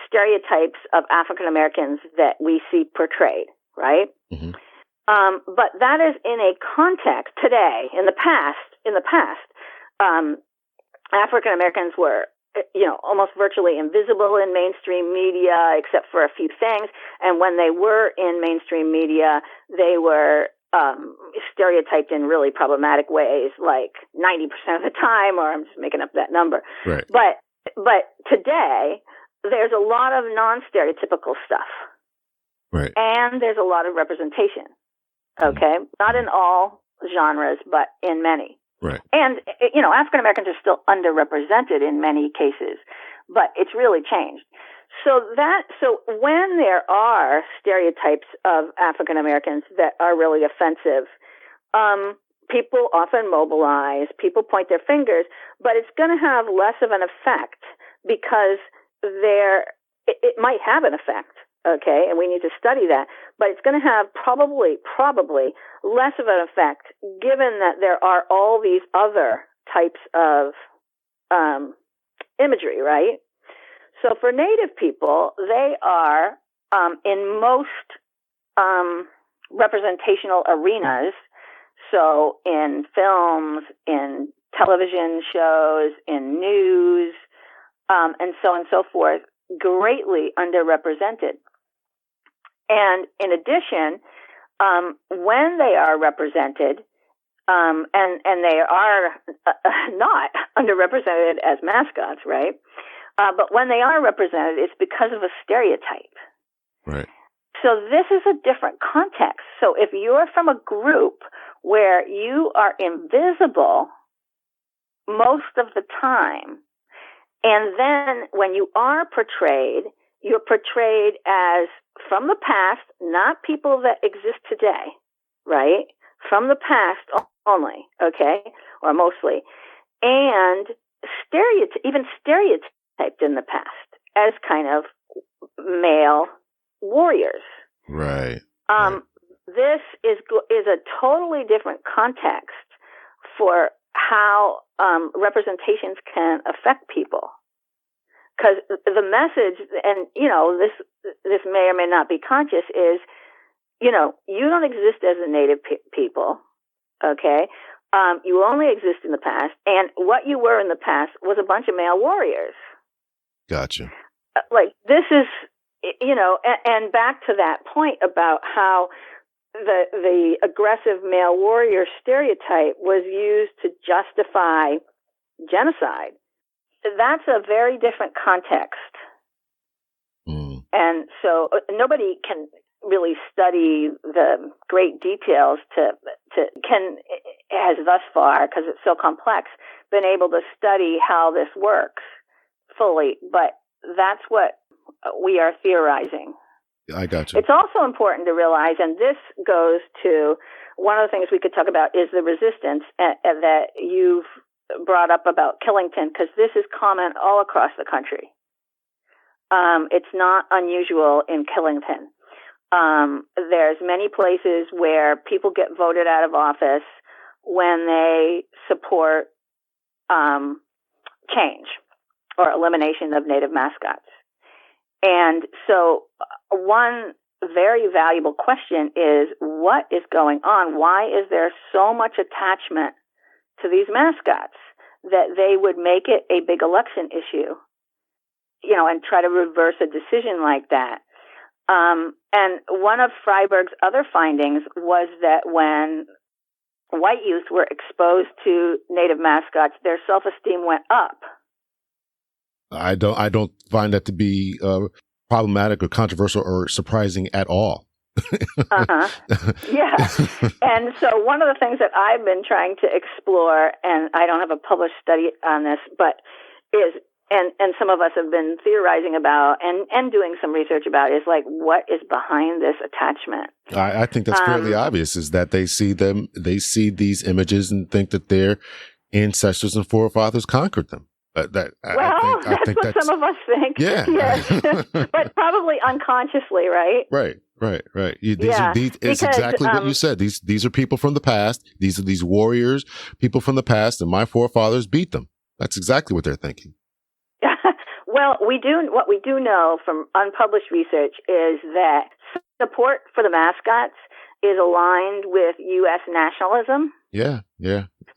stereotypes of African Americans that we see portrayed, right? But that is in a context today. In the past, African Americans were, almost virtually invisible in mainstream media, except for a few things. And when they were in mainstream media, they were stereotyped in really problematic ways, like 90% of the time, or I'm just making up that number. Right. But today, there's a lot of non-stereotypical stuff. Right. And there's a lot of representation. Okay? Not in all genres, but in many. Right. And, African Americans are still underrepresented in many cases, but it's really changed. So when there are stereotypes of African Americans that are really offensive, people often mobilize, people point their fingers, but it's going to have less of an effect because it might have an effect. Okay, and we need to study that, but it's going to have probably less of an effect given that there are all these other types of imagery, right? So for Native people, they are in most representational arenas, so in films, in television shows, in news, and so on and so forth, greatly underrepresented. And in addition, when they are represented, and they are not underrepresented as mascots, right? But when they are represented, it's because of a stereotype. Right. So this is a different context. So if you're from a group where you are invisible most of the time, and then when you are portrayed, you're portrayed as from the past, not people that exist today, right? From the past only, okay, or mostly, and even stereotyped in the past as kind of male warriors. Right. This is a totally different context for how representations can affect people. Because the message, and this may or may not be conscious, is you don't exist as a native people, okay? You only exist in the past, and what you were in the past was a bunch of male warriors. Gotcha. Like this is, and back to that point about how the aggressive male warrior stereotype was used to justify genocide. That's a very different context. Mm. And so nobody can really study the great details has thus far, because it's so complex, been able to study how this works fully. But that's what we are theorizing. I got you. It's also important to realize, and this goes to one of the things we could talk about, is the resistance that you've brought up about Killington, because this is common all across the country. It's not unusual in Killington. There's many places where people get voted out of office when they support change or elimination of native mascots. And so one very valuable question is, what is going on? Why is there so much attachment to these mascots that they would make it a big election issue, and try to reverse a decision like that? And one of Freiberg's other findings was that when white youth were exposed to native mascots, their self-esteem went up. I don't find that to be problematic or controversial or surprising at all. Yeah. And so one of the things that I've been trying to explore, and I don't have a published study on this, but is, and some of us have been theorizing about and doing some research about, is like, what is behind this attachment? I think that's fairly obvious, is that they see these images and think that their ancestors and forefathers conquered them. That's what some of us think. Yeah. Yes. But probably unconsciously, right? Right. It's exactly what you said. These are people from the past. These are these warriors, people from the past, and my forefathers beat them. That's exactly what they're thinking. Well, what we do know from unpublished research is that support for the mascots is aligned with U.S. nationalism. Yeah.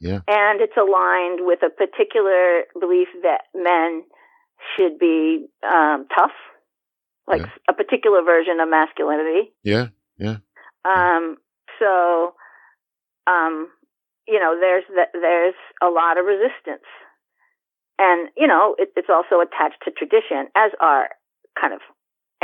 And it's aligned with a particular belief that men should be tough, like a particular version of masculinity. Yeah. So, there's a lot of resistance. And, it's also attached to tradition, as are kind of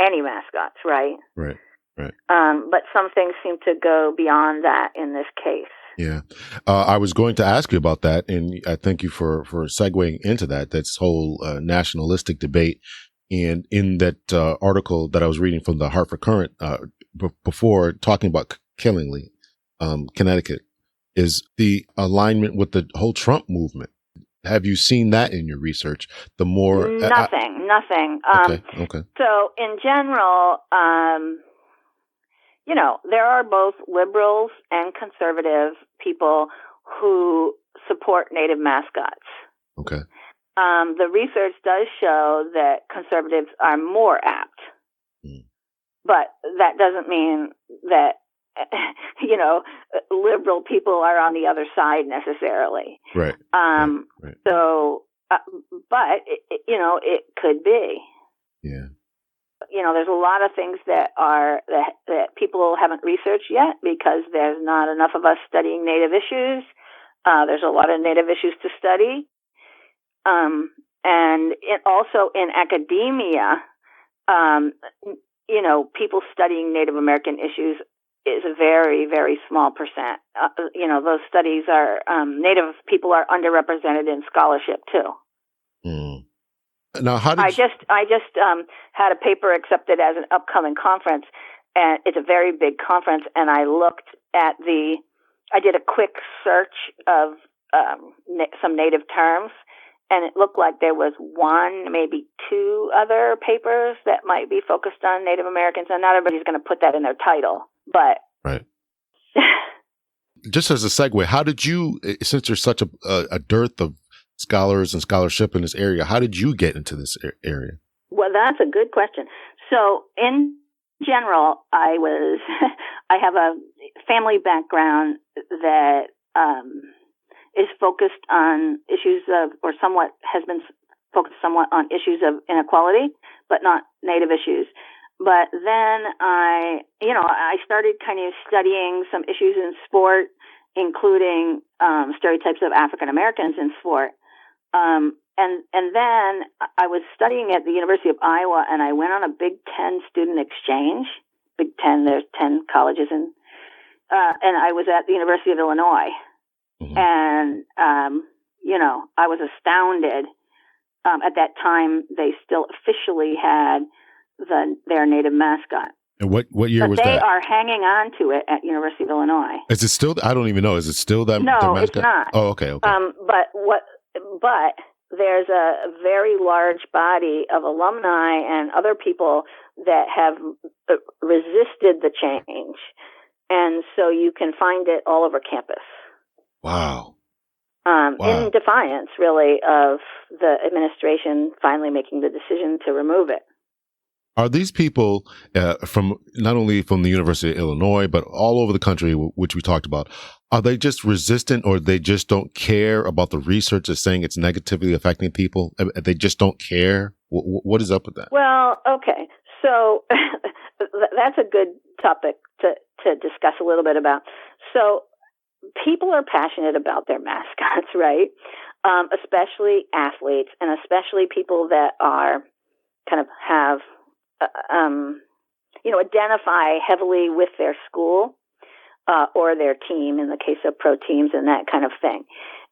any mascots, right? Right. But some things seem to go beyond that in this case. Yeah. I was going to ask you about that, and I thank you for segueing into that. That's whole nationalistic debate. And in that article that I was reading from the Hartford Courant before, talking about Killingly, Connecticut, is the alignment with the whole Trump movement. Have you seen that in your research? The more nothing. Okay. So in general, there are both liberals and conservative people who support native mascots. Okay. The research does show that conservatives are more apt, but that doesn't mean that liberal people are on the other side necessarily. Right. So but it could be. Yeah. There's a lot of things that people haven't researched yet because there's not enough of us studying Native issues. There's a lot of Native issues to study. And also in academia, people studying Native American issues is a very, very small percent. Those studies are, Native people are underrepresented in scholarship too. Mm. Now, how did I just had a paper accepted as an upcoming conference, and it's a very big conference. And I looked at I did a quick search of some Native terms, and it looked like there was one, maybe two other papers that might be focused on Native Americans, and not everybody's going to put that in their title, but right. Just as a segue, how did you, since there's such a dearth of scholars and scholarship in this area, how did you get into this area? Well, that's a good question. So in general, I have a family background that is focused on issues of, or somewhat has been focused somewhat on issues of inequality, but not Native issues. But then I started kind of studying some issues in sport, including stereotypes of African Americans in sport. And then I was studying at the University of Iowa, and I went on a Big Ten student exchange. Big Ten, there's 10 colleges, and I was at the University of Illinois. Mm-hmm. And, I was astounded. At that time, they still officially had their Native mascot. And what year was that? They are hanging on to it at University of Illinois. Is it still? I don't even know. Is it still that? No, mascot? It's not. Oh, okay. But there's a very large body of alumni and other people that have resisted the change, and so you can find it all over campus. Wow. In defiance, really, of the administration finally making the decision to remove it. Are these people from not only from the University of Illinois, but all over the country, which we talked about, are they just resistant, or they just don't care about the research that's saying it's negatively affecting people? They just don't care? What is up with that? Well, okay. So that's a good topic to discuss a little bit about. So people are passionate about their mascots, right? Especially athletes, and especially people that are kind of have identify heavily with their school or their team in the case of pro teams and that kind of thing.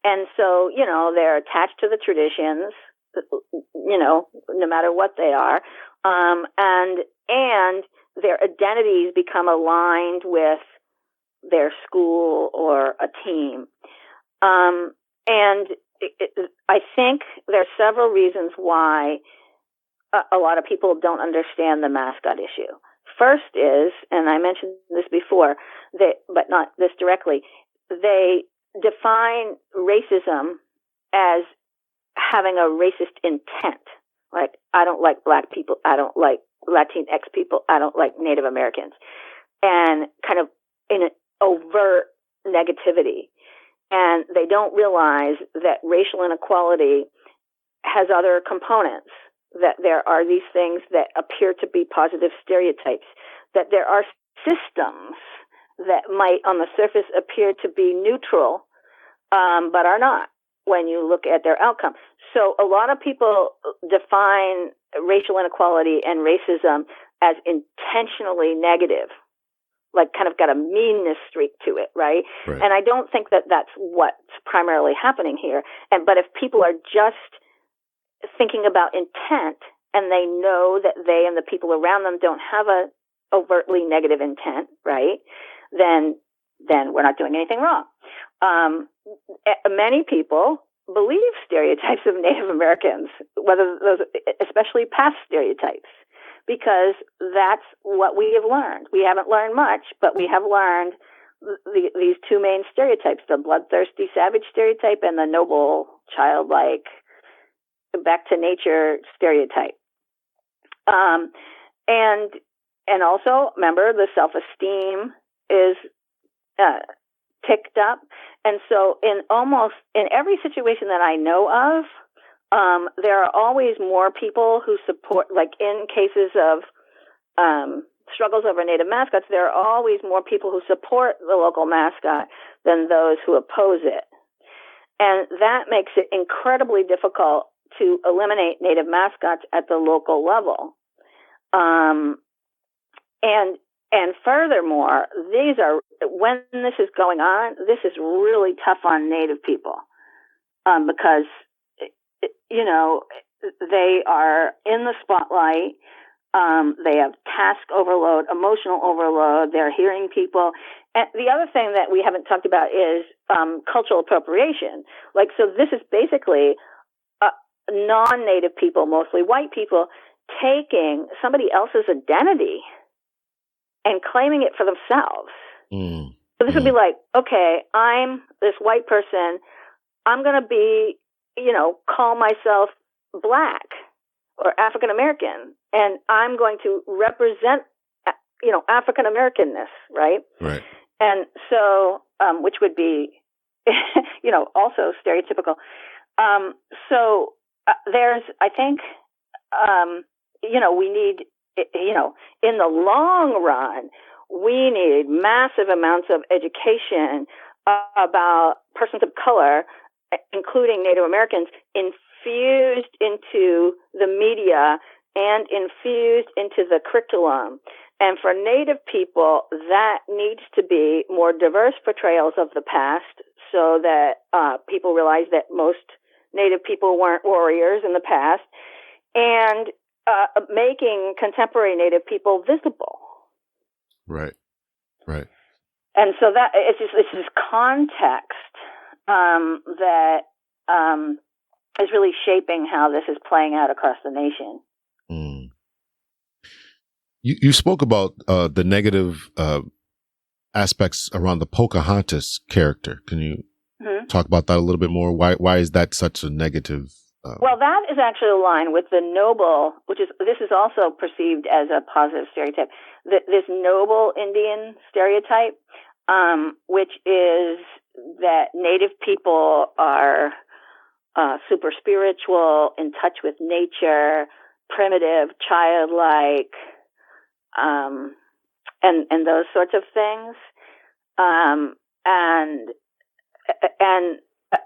And so, they're attached to the traditions, no matter what they are. And their identities become aligned with their school or a team. I think there are several reasons why a lot of people don't understand the mascot issue. First is, and I mentioned this before, but not this directly, they define racism as having a racist intent. Like, I don't like black people, I don't like Latinx people, I don't like Native Americans. And kind of in an overt negativity. And they don't realize that racial inequality has other components, that there are these things that appear to be positive stereotypes, that there are systems that might on the surface appear to be neutral, but are not when you look at their outcome. So a lot of people define racial inequality and racism as intentionally negative, like kind of got a meanness streak to it, right? And I don't think that that's what's primarily happening here. But if people are just thinking about intent, and they know that they and the people around them don't have a overtly negative intent, right? Then we're not doing anything wrong. Many people believe stereotypes of Native Americans, whether those, especially past stereotypes, because that's what we have learned. We haven't learned much, but we have learned these two main stereotypes: the bloodthirsty savage stereotype and the noble, childlike, back to nature stereotype. And also, remember, the self-esteem is picked up. And so in every situation that I know of, there are always more people who support, like in cases of struggles over native mascots, there are always more people who support the local mascot than those who oppose it. And that makes it incredibly difficult to eliminate native mascots at the local level. And furthermore, when this is going on, this is really tough on native people, because, they are in the spotlight. They have task overload, emotional overload. They're hearing people. And the other thing that we haven't talked about is cultural appropriation. So this is basically non-native people, mostly white people, taking somebody else's identity and claiming it for themselves. So this would be like, okay, I'm this white person. I'm going to be, call myself Black or African American, and I'm going to represent, African Americanness, right? Right. And so, which would be, also stereotypical. So there's, I think, we need, in the long run, we need massive amounts of education about persons of color, including Native Americans, infused into the media and infused into the curriculum. And for Native people, that needs to be more diverse portrayals of the past, so that people realize that most Native people weren't warriors in the past, and making contemporary Native people visible. Right. Right. And so that it's this context that is really shaping how this is playing out across the nation. Mm. You spoke about the negative aspects around the Pocahontas character. Can you talk about that a little bit more? Why is that such a negative? Well, that is actually aligned with the noble, this is also perceived as a positive stereotype. This noble Indian stereotype, which is that Native people are super spiritual, in touch with nature, primitive, childlike, and those sorts of things, and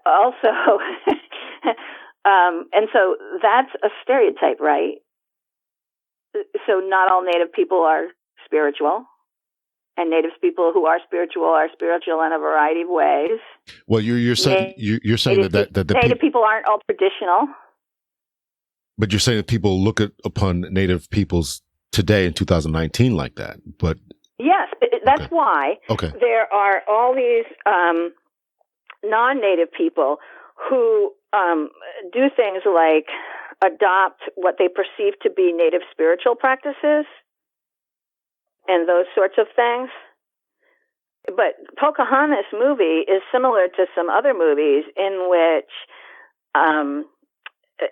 also, and so that's a stereotype, right? So not all Native people are spiritual, and Native people who are spiritual in a variety of ways. Well, you're saying that the Native people aren't all traditional. But you're saying that people look upon Native peoples today in 2019 like that. But yes, that's why there are all these non-Native people who do things like adopt what they perceive to be Native spiritual practices and those sorts of things. But Pocahontas movie is similar to some other movies in which,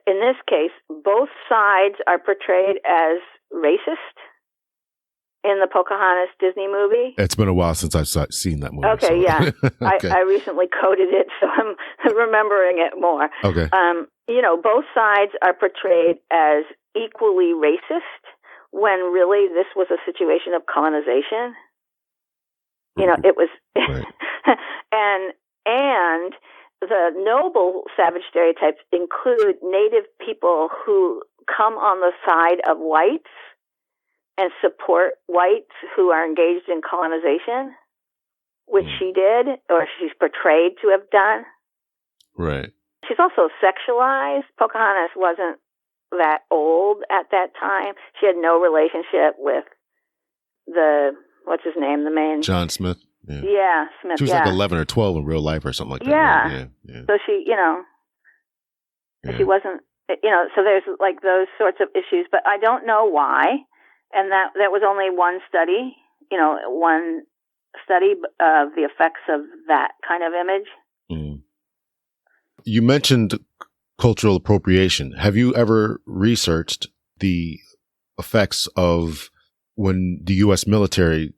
in this case, both sides are portrayed as racist in the Pocahontas Disney movie. It's been a while since I've seen that movie. Okay, so. Yeah. Okay. I recently coded it, so I'm remembering it more. Okay. Both sides are portrayed as equally racist when really this was a situation of colonization. It was, right. and the noble savage stereotypes include Native people who come on the side of whites and support whites who are engaged in colonization, which she did, or she's portrayed to have done. Right. She's also sexualized. Pocahontas wasn't that old at that time. She had no relationship with what's his name, the main... John Smith. Yeah, Smith. She was like 11 or 12 in real life or something like that. Yeah. Right? Yeah. So she, she wasn't, so there's like those sorts of issues, but I don't know why. And that was only one study, one study of the effects of that kind of image. Mm. You mentioned cultural appropriation. Have you ever researched the effects of when the U.S. military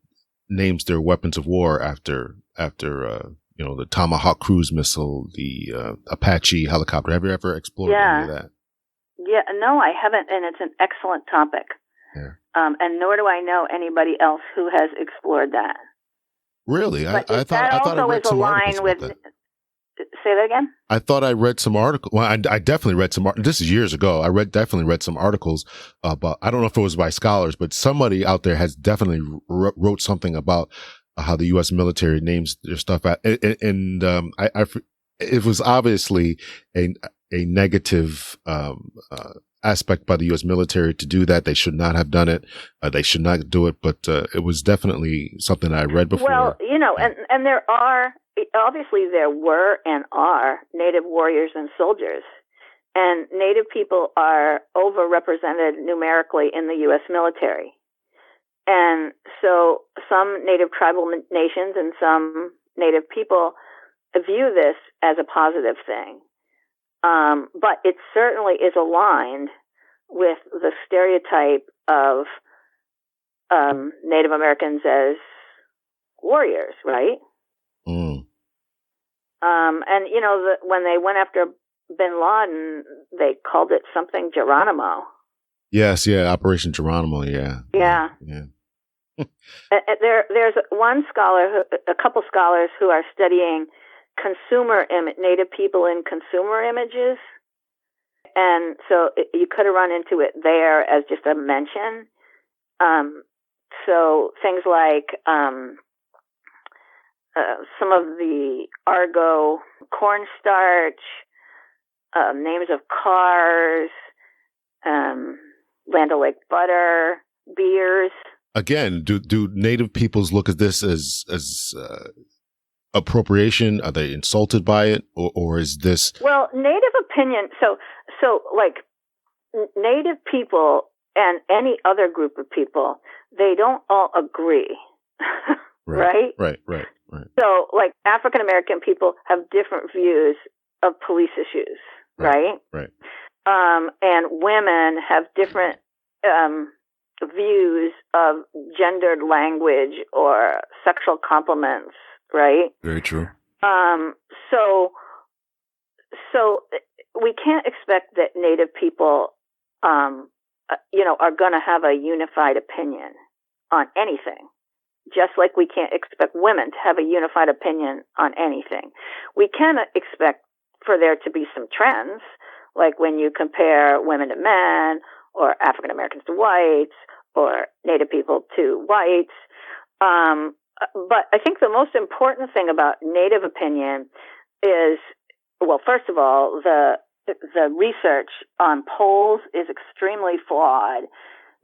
names their weapons of war after the Tomahawk cruise missile, the Apache helicopter. Have you ever explored any of that? Yeah, no, I haven't, and it's an excellent topic. Yeah. And nor do I know anybody else who has explored that. Really? I thought that I also read is some aligned articles with. about that. Say that again? I thought I read some articles. Well, I definitely read some. This is years ago. I definitely read some articles about. I don't know if it was by scholars, but somebody out there has definitely wrote something about how the U.S. military names their stuff out. And it was obviously a negative aspect by the U.S. military to do that. They should not have done it. They should not do it. But it was definitely something I read before. Well, and there are. Obviously, there were and are Native warriors and soldiers, and Native people are overrepresented numerically in the U.S. military. And so some Native tribal nations and some Native people view this as a positive thing. But it certainly is aligned with the stereotype of Native Americans as warriors, right? Mm. And when they went after Bin Laden, they called it something Geronimo. Yes, yeah, Operation Geronimo, yeah. Yeah. There's one scholar, a couple scholars who are studying Native people in consumer images, and so you could have run into it there as just a mention. So things like some of the argot cornstarch, names of cars, Land O'Lakes butter, beers. Again, do Native peoples look at this as appropriation? Are they insulted by it, or is this? Well, Native opinion. So like Native people and any other group of people, they don't all agree, right? Right. So, like African American people have different views of police issues, right? Right. And women have different views of gendered language or sexual compliments, right? Very true. So we can't expect that Native people, are going to have a unified opinion on anything. Just like we can't expect women to have a unified opinion on anything. We can expect for there to be some trends, like when you compare women to men, or African Americans to whites, or Native people to whites. But I think the most important thing about Native opinion is, well, first of all, the research on polls is extremely flawed,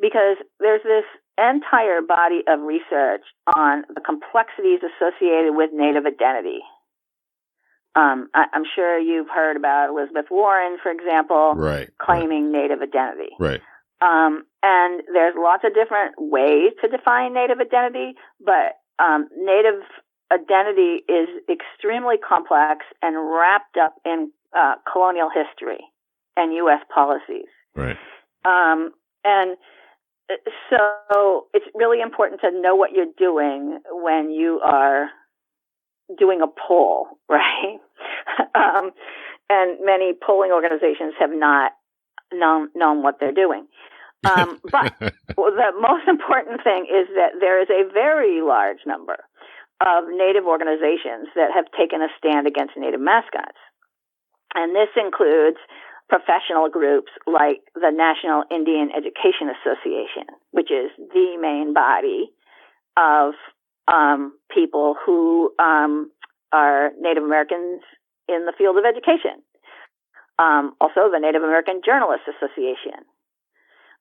because there's this entire body of research on the complexities associated with Native identity. I'm sure you've heard about Elizabeth Warren, for example, claiming Native identity. Right. And there's lots of different ways to define Native identity, but Native identity is extremely complex and wrapped up in colonial history and U.S. policies. Right. And so it's really important to know what you're doing when you are doing a poll, right? And many polling organizations have not known what they're doing. But the most important thing is that there is a very large number of Native organizations that have taken a stand against Native mascots. And this includes professional groups like the National Indian Education Association, which is the main body of people who are Native Americans in the field of education. Also, the Native American Journalists Association.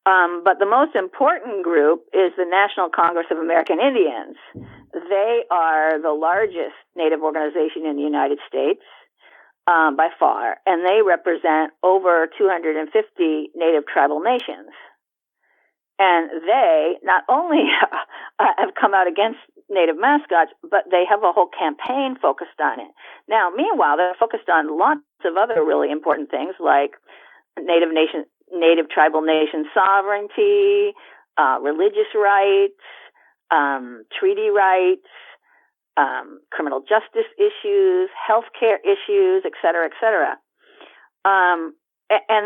But the most important group is the National Congress of American Indians. They are the largest Native organization in the United States. By far, and they represent over 250 Native tribal nations. And they not only have come out against Native mascots, but they have a whole campaign focused on it. Now, meanwhile, they're focused on lots of other really important things like Native tribal nation sovereignty, religious rights, treaty rights, criminal justice issues, healthcare issues, et cetera, et cetera. And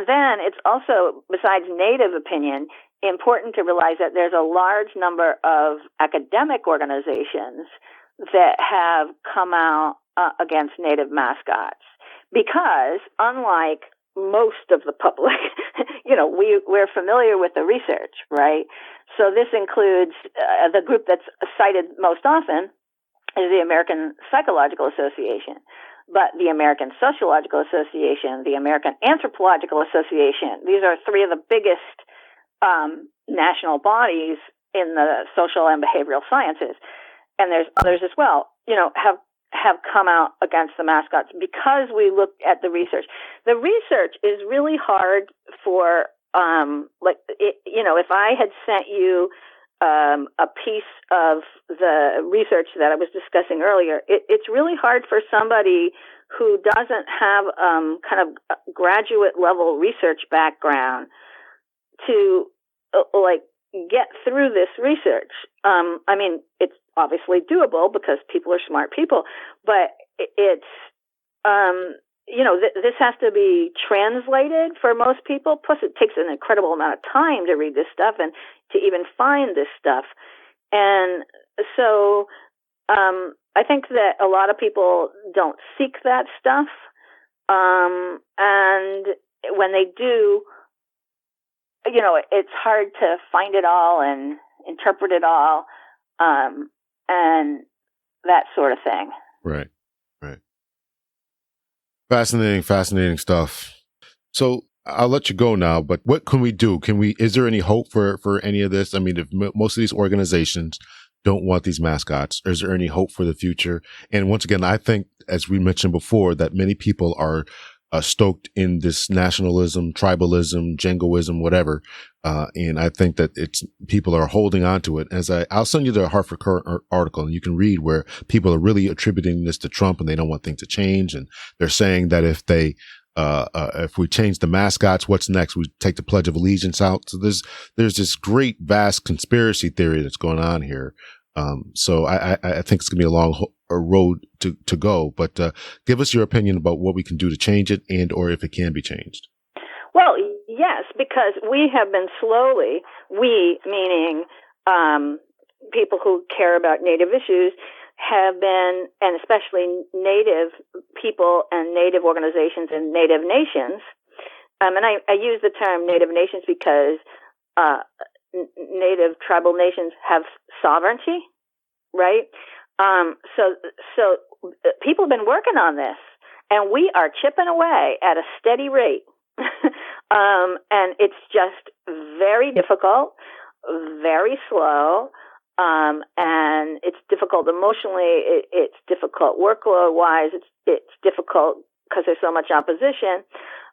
then it's also, besides native opinion, important to realize that there's a large number of academic organizations that have come out against native mascots, because unlike most of the public, we're familiar with the research, right? So this includes the group that's cited most often is the American Psychological Association, but the American Sociological Association, the American Anthropological Association. These are three of the biggest national bodies in the social and behavioral sciences, and there's others as well. Have come out against the mascots because we look at the research. The research is really hard for, if I had sent you a piece of the research that I was discussing earlier, it's really hard for somebody who doesn't have kind of graduate level research background to get through this research. It's obviously doable because people are smart people, but it's, this has to be translated for most people. Plus, it takes an incredible amount of time to read this stuff and to even find this stuff. And so I think that a lot of people don't seek that stuff. And when they do, it's hard to find it all and interpret it all, and that sort of thing. Right. Fascinating stuff. So I'll let you go now, but what can we do? Is there any hope for any of this? I mean, if most of these organizations don't want these mascots, is there any hope for the future? And once again, I think, as we mentioned before, that many people are stoked in this nationalism, tribalism, jingoism, whatever. And I think that people are holding on to it. I'll send you the Hartford Courant article, and you can read where people are really attributing this to Trump, and they don't want things to change. And they're saying that if we change the mascots, what's next? We take the Pledge of Allegiance out. So there's this great, vast conspiracy theory that's going on here. So I think it's gonna be a long road to go, but give us your opinion about what we can do to change it, or if it can be changed. Well, yes, because we have been slowly, we meaning people who care about Native issues, have been, and especially Native people and Native organizations and Native nations. And I use the term Native nations because Native tribal nations have sovereignty, right? So people have been working on this, and we are chipping away at a steady rate. And it's just very difficult, very slow, and it's difficult emotionally. It's difficult workload-wise. It's difficult because there's so much opposition,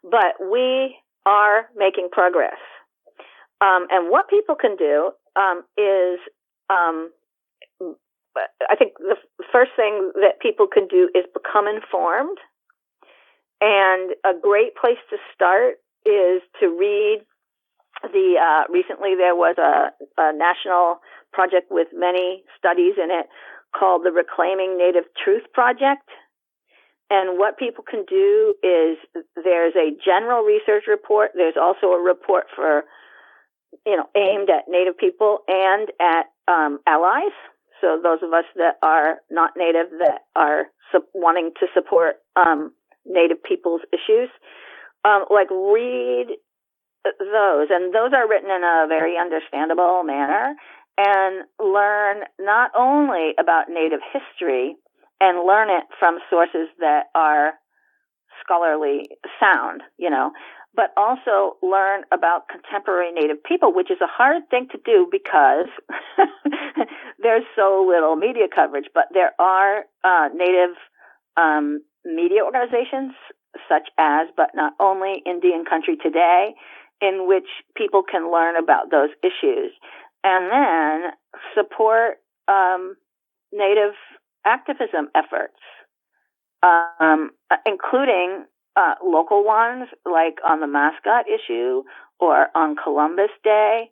but we are making progress. And what people can do is, I think the first thing that people can do is become informed. And a great place to start is to read recently there was a national project with many studies in it called the Reclaiming Native Truth Project. And what people can do is there's a general research report. There's also a report for, aimed at Native people and at allies. So those of us that are not Native that are wanting to support Native people's issues, read those. And those are written in a very understandable manner, and learn not only about Native history and learn it from sources that are scholarly sound, but also learn about contemporary Native people, which is a hard thing to do because there's so little media coverage. But there are Native media organizations such as, but not only, Indian Country Today, in which people can learn about those issues. And then support Native activism efforts, including local ones like on the Mascot issue or on Columbus Day,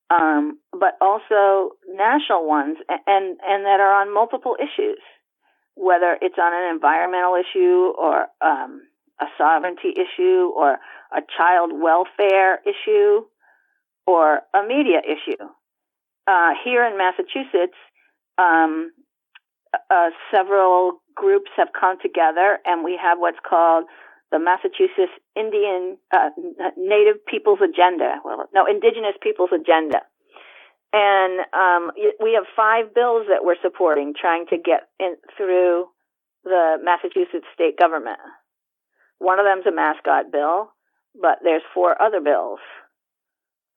but also national ones and that are on multiple issues. whether it's on an environmental issue or a sovereignty issue or a child welfare issue or a media issue. Here in Massachusetts, several groups have come together, and we have what's called the Massachusetts Native Peoples Agenda. Indigenous Peoples Agenda. And we have 5 bills that we're supporting, trying to get through the Massachusetts state government. One of them's a mascot bill, but there's 4 other bills.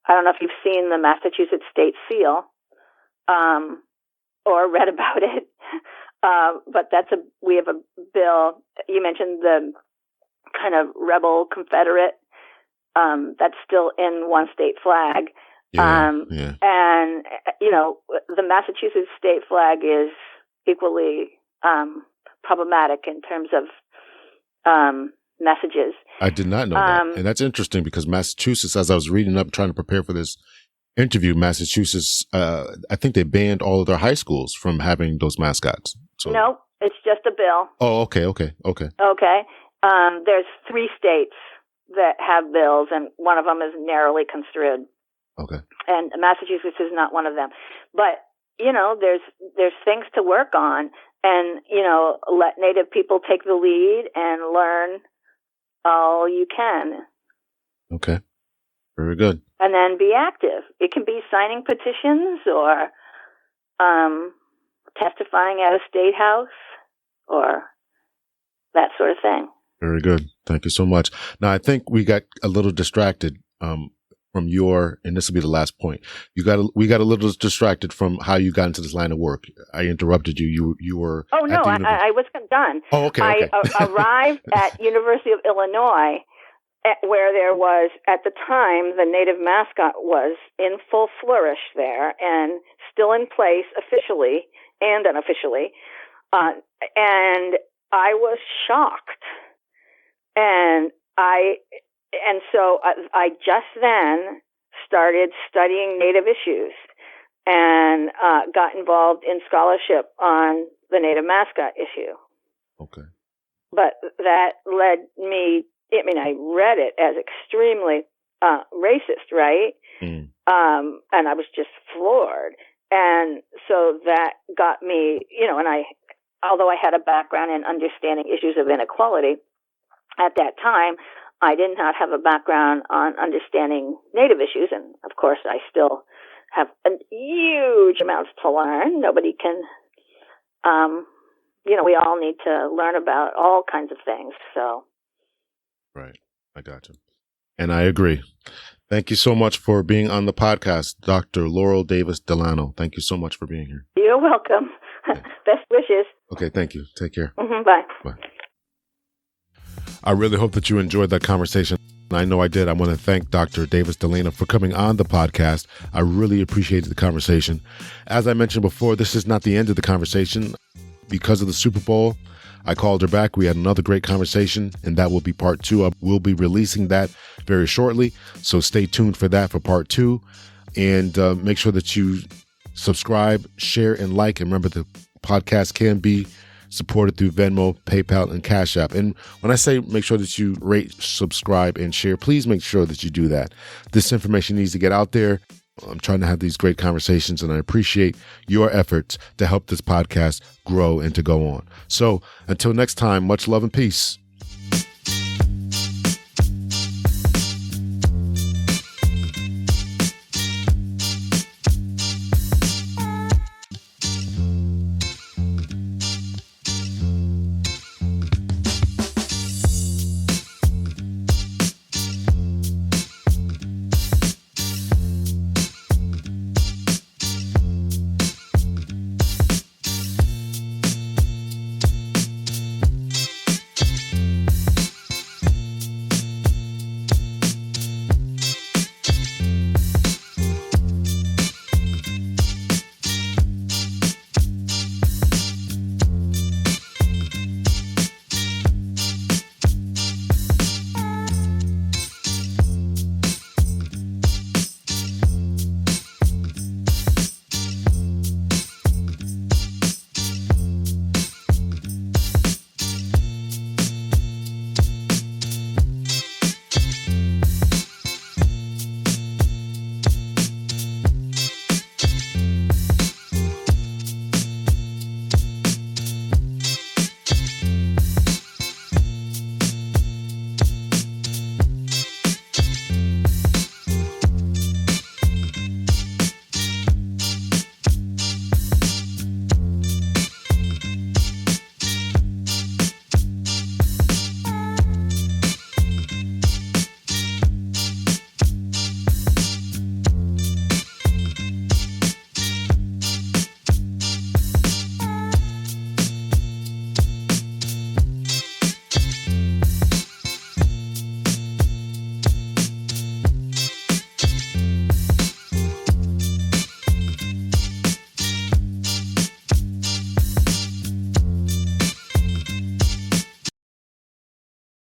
I don't know if you've seen the Massachusetts state seal or read about it, but we have a bill. You mentioned the kind of rebel Confederate that's still in one state flag. And, the Massachusetts state flag is equally problematic in terms of messages. I did not know that. And that's interesting because Massachusetts, as I was reading up, trying to prepare for this interview, Massachusetts, I think they banned all of their high schools from having those mascots. So. No, it's just a bill. Oh, okay. There's 3 states that have bills, and one of them is narrowly construed. Okay. And Massachusetts is not one of them. But, there's things to work on, and, let Native people take the lead and learn all you can. Okay. Very good. And then be active. It can be signing petitions or testifying at a state house or that sort of thing. Very good. Thank you so much. Now, I think we got a little distracted from and this will be the last point. We got a little distracted from how you got into this line of work. I interrupted you. You were. Oh no, I wasn't done. Oh, okay. I arrived at University of Illinois, where there was at the time the native mascot was in full flourish there and still in place officially and unofficially, and I was shocked, and so I just then started studying Native issues and got involved in scholarship on the Native mascot issue. Okay. But that led me, I read it as extremely racist, right? Mm. And I was just floored. And so that got me, and although I had a background in understanding issues of inequality, at that time, I did not have a background on understanding Native issues, and of course, I still have a huge amounts to learn. Nobody can, we all need to learn about all kinds of things. So, right, I got you, and I agree. Thank you so much for being on the podcast, Dr. Laurel Davis-Delano. Thank you so much for being here. You're welcome. Okay. Best wishes. Okay, thank you. Take care. Mm-hmm, bye. Bye. I really hope that you enjoyed that conversation. I know I did. I want to thank Dr. Davis-Delano for coming on the podcast. I really appreciated the conversation. As I mentioned before, this is not the end of the conversation. Because of the Super Bowl, I called her back. We had another great conversation, and that will be part 2. I will be releasing that very shortly, so stay tuned for that for part 2. And make sure that you subscribe, share, and like. And remember, the podcast can be supported through Venmo, PayPal, and Cash App. And when I say make sure that you rate, subscribe, and share, please make sure that you do that. This information needs to get out there. I'm trying to have these great conversations, and I appreciate your efforts to help this podcast grow and to go on. So until next time, much love and peace.